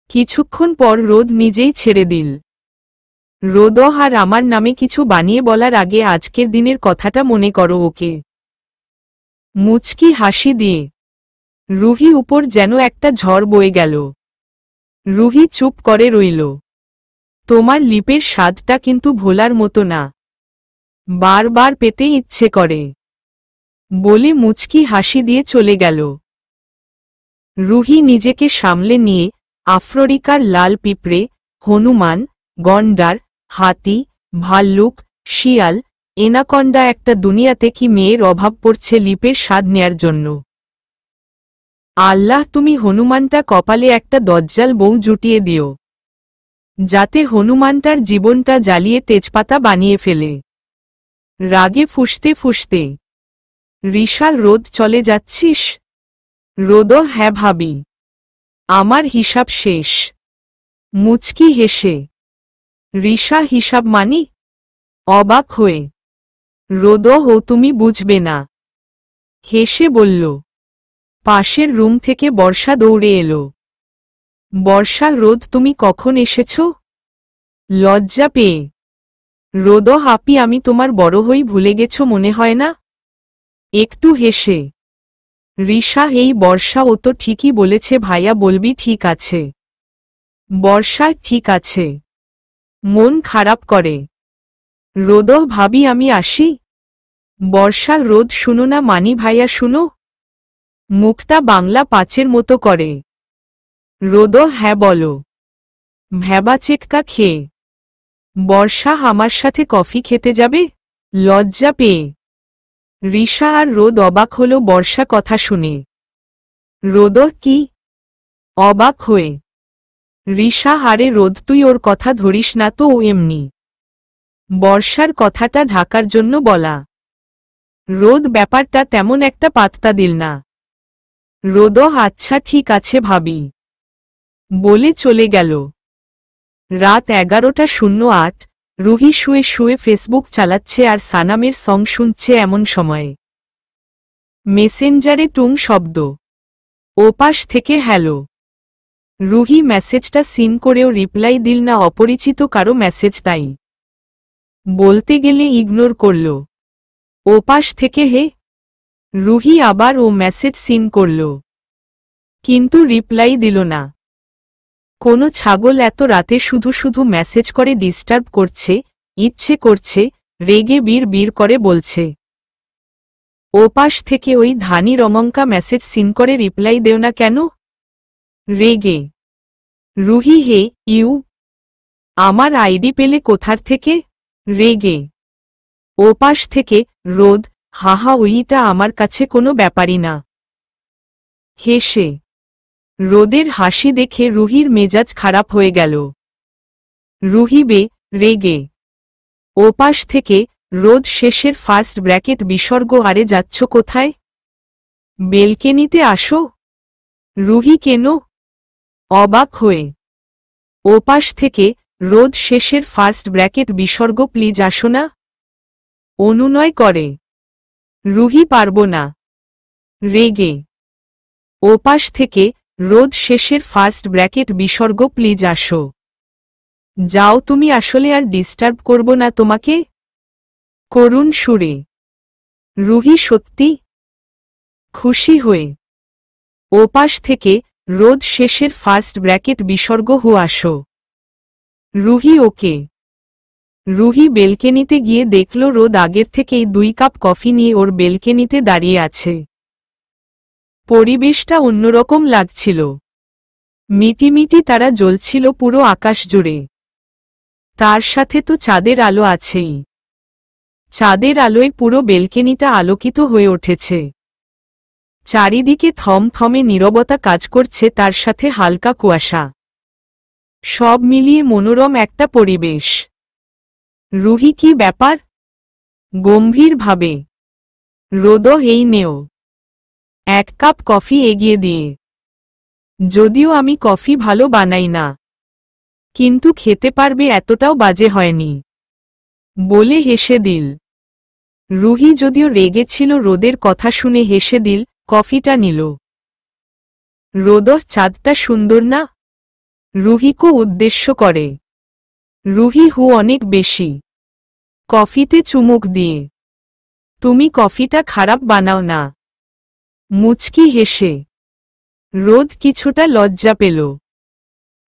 A: কিছুক্ষণ পর রোদ নিজেই ছেড়ে দিল। রোদ আর আমার নামে কিছু বানিয়ে বলার আগে আজকের দিনের কথাটা মনে করো ওকে। মুচকি হাসি দিয়ে। রুহি উপর যেন একটা ঝড় বয়ে গেল। রুহি চুপ করে রইল। তোমার লিপের স্বাদটা কিন্তু ভোলার মতো না। বারবার পেতে ইচ্ছে করে। বলে মুচকি হাসি দিয়ে চলে গেল। রুহি নিজেকে সামলে নিয়ে আফ্রিকার লাল পিঁপড়ে, হনুমান, গন্ডার, হাতি, ভাল্লুক, শিয়াল, এনাকন্ডা একটা দুনিয়াতে কি মেয়ের অভাব পড়ছে লিপের স্বাদ নেয়ার জন্য। আল্লাহ তুমি হনুমানটা কপালে একটা দজ্জাল বউ জুটিয়ে দিও। যাতে হনুমানটার জীবনটা জ্বালিয়ে তেজপাতা বানিয়ে ফেলে। রাগে ফুঁসতে ফুঁসতে। রিশাল রোদ চলে যাচ্ছিস? রোদ হ্যাঁ ভাবি। আমার হিসাব শেষ। মুচকি হেসে। রিশা হিসাব মানি? অবাক হয়ে। রোদ ও তুমি বুঝবে না। হেসে বলল। পাশের রুম থেকে বর্ষা দৌড়ে এলো। বর্ষা রোদ তুমি কখন এসেছ? লজ্জা পেয়ে। রোদ হাপি আমি তোমার বড় হই ভুলে গেছ মনে হয় না? একটু হেসে। রিশা এই বর্ষা ও তো ঠিকই বলেছে ভাইয়া বলবি ঠিক আছে। বর্ষা ঠিক আছে। মন খারাপ করে। রোদ ভাবি আমি আসি? বর্ষা রোদ শুনো না মানি ভাইয়া শুনো। মুখটা বাংলা পাঁচের মতো করে। রোদ হ্যাঁ বলো। ভ্যাবাচেক্কা খেয়ে। বর্ষা আমার সাথে কফি খেতে যাবে? লজ্জা পেয়ে। রিশা আর রোদ অবাক হল বর্ষা কথা শুনে। রোদ কি? অবাক হয়ে। রিশা হারে রোদ তুই ওর কথা ধরিস না তো ও এমনি। বর্ষার কথাটা ঢাকার জন্য বলা। রোদ ব্যাপারটা তেমন একটা পাত্তা দিল না। রোদ আচ্ছা ঠিক আছে ভাবি। বলে চলে গেল। রাত 11:08। রুহি শুয়ে শুয়ে ফেসবুক চালাচ্ছে আর সানামের সং শুনছে এমন সময়ে মেসেঞ্জারে টুং শব্দ। ওপাশ থেকে হ্যালো। রুহি মেসেজটা সিন করেও রিপ্লাই দিল না অপরিচিত কারো মেসেজ তাই বলতে গেলে ইগনোর করল। ওপাশ থেকে হে। রুহি আবার ও মেসেজ সিন করল। কিন্তু রিপ্লাই দিল না। কোনো ছাগল এত রাতে শুধু শুধু মেসেজ করে ডিস্টার্ব করছে, ইচ্ছে করছে, রেগে বীর বীর করে বলছে। ওপাশ থেকে ওই ধানি রমঙ্কা মেসেজ সিন করে রিপ্লাই দেও না কেন? রেগে। রুহি হে ইউ আমার আইডি পেলে কোথার থেকে? রেগে। ওপাশ থেকে রোদ হাহা ওইটা আমার কাছে কোনো ব্যাপারই না। হেসে। রোদের হাসি দেখে রুহির মেজাজ খারাপ হয়ে গেল। রুহি বে রেগে। ওপাশ থেকে রোদ শেষের ফার্স্ট ব্র্যাকেট বিসর্গ আরে যাচ্ছ কোথায়? বেলকেনিতে আসো। রুহি কেন? অবাক হয়ে। ওপাশ থেকে রোদ শেষের ফার্স্ট ব্র্যাকেট বিসর্গ প্লিজ আসো না। অনুনয় করে। রুহি পারব না। রেগে। ওপাশ থেকে রোদ শেষের ফার্স্ট ব্র্যাকেট বিসর্গ প্লিজ আসো। যাও তুমি আসলে আর ডিস্টার্ব করব না তোমাকে। করুণ সুরে। রুহি সত্যি খুশি হয়ে ওপাশ থেকে রোদ শেষের ফার্স্ট ব্র্যাকেট বিসর্গ হু আসো। রুহি ওকে। রুহি বেলকেনিতে গিয়ে দেখল রোদ আগের থেকেই 2 কাপ কফি নিয়ে ওর বেলকেনিতে দাঁড়িয়ে আছে। পরিবেশটা অন্যরকম লাগছিল। মিটিমিটি তারা জ্বলছিল পুরো আকাশ জুড়ে। তার সাথে তো চাঁদের আলো আছেই। চাঁদের আলোয় পুরো বেলকেনিটা আলোকিত হয়ে উঠেছে। চারিদিকে থমথমে নীরবতা কাজ করছে, তার সাথে হালকা কুয়াশা। সব মিলিয়ে মনোরম একটা পরিবেশ। রুহি কি ব্যাপার? গম্ভীরভাবে। রোদ এই নেও। 1 কাপ কফি এগিয়ে দিয়ে। যদিও আমি কফি ভালো বানাই না, কিন্তু খেতে পারবে এতটাও বাজে হয়নি বলে হেসে দিল। রুহি যদিও রেগেছিল, রোদের কথা শুনে হেসে দিল, কফিটা নিল। রোদ চাঁদটা সুন্দর না? রুহিকে উদ্দেশ্য করে। রুহি হু অনেক বেশি। কফিতে চুমুক দিয়ে। তুমি কফিটা খারাপ বানাও না। মুচকি হেসে। রোদ কিছুটা লজ্জা পেল।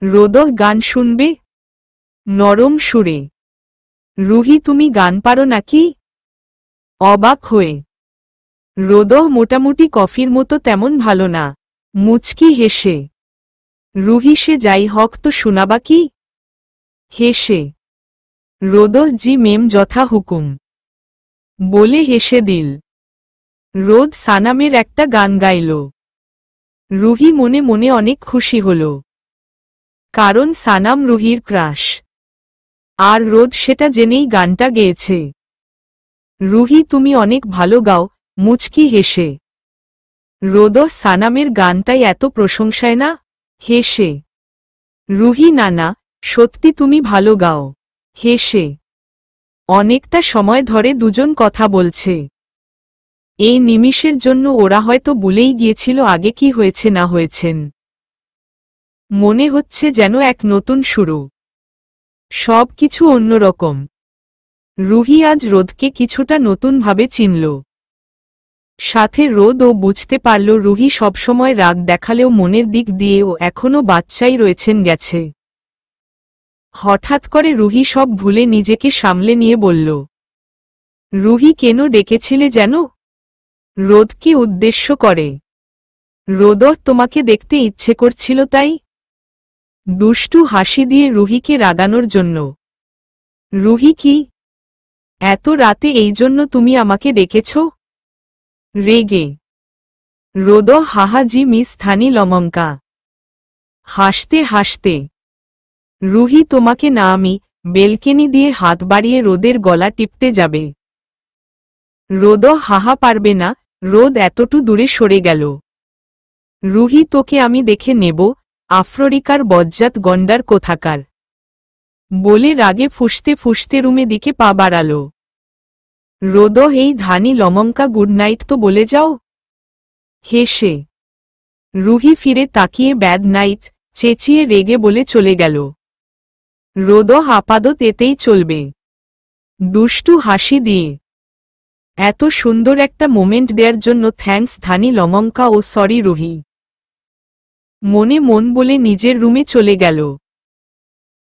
A: রোদ গান শুনবে? নরম সুরে। রুহি তুমি গান পারো নাকি? অবাক হয়ে। রোদ মোটামুটি কফির মতো তেমন ভালো না। মুচকি হেসে। রুহি সে যাই হক তো শোনাবা কি? হেসে। রোদ জি মেম যথা হুকুম বলে হেসে দিল। রোদ সানামের একটা গান গাইল। রুহি মনে মনে অনেক খুশি হল, কারণ সানাম রুহির ক্রাশ। আর রোদ সেটা জেনেই গানটা গেয়েছে। রুহি তুমি অনেক ভালো গাও। মুচকি হেসে। রোদ সানামের গানটাই এত প্রশংসায় না? হেসে। রুহি নানা সত্যি তুমি ভালো গাও। হেসে। অনেকটা সময় ধরে দুজন কথা বলছে। এই নিমিষের জন্য ওরা হয়তো ভুলেই গিয়েছিল আগে কি হয়েছে না হয়েছেন। মনে হচ্ছে যেন এক নতুন শুরু। সব কিছু অন্যরকম। রুহি আজ রোদকে কিছুটা নতুনভাবে চিনল। সাথে রোদও বুঝতে পারল রুহি সবসময় রাগ দেখালেও মনের দিক দিয়েও এখনও বাচ্চাই রয়েছেন গেছে। হঠাৎ করে রুহি সব ভুলে নিজেকে সামলে নিয়ে বলল, রুহি কেন ডেকেছিলে যেন? রোদকে উদ্দেশ্য করে। রোদ তোমাকে দেখতে ইচ্ছে করছিল তাই। দুষ্টু হাসি দিয়ে রুহিকে রাগানোর জন্য। রুহি কি? এত রাতে এই জন্য তুমি আমাকে ডেকেছ? রেগে। রোদ হাহাজি মিস থানি লমঙ্কা। হাসতে হাসতে। রুহি তোমাকে না আমি। বেলকেনি দিয়ে হাত বাড়িয়ে রোদের গলা টিপতে যাবে। রোদ হাহা পারবে না। রোদ এতটু দূরে সরে গেল। রুহি তোকে আমি দেখে নেব, আফ্রিকার বজ্জাত গন্ডার কোথাকার বলে রাগে ফুঁসতে ফুঁসতে রুমে দিকে পা বাড়াল। রোদ এই ধানি লমঙ্কা গুড নাইট তো বলে যাও। হেসে। রুহি ফিরে তাকিয়ে ব্যাড নাইট চেঁচিয়ে রেগে বলে চলে গেল। রোদ আপাতত এতেই চলবে। দুষ্টু হাসি দিয়ে। এত সুন্দর একটা মোমেন্ট দেওয়ার জন্য থ্যাঙ্কস ধানি লমঙ্কা ও সরি রুহি মনে মন বলে নিজের রুমে চলে গেল।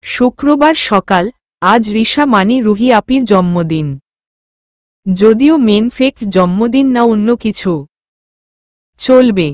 A: শুক্রবার সকাল। আজ রিশা মানি রুহি আপির জন্মদিন। যদিও মেন ফেক জন্মদিন না অন্য কিছু চলবে।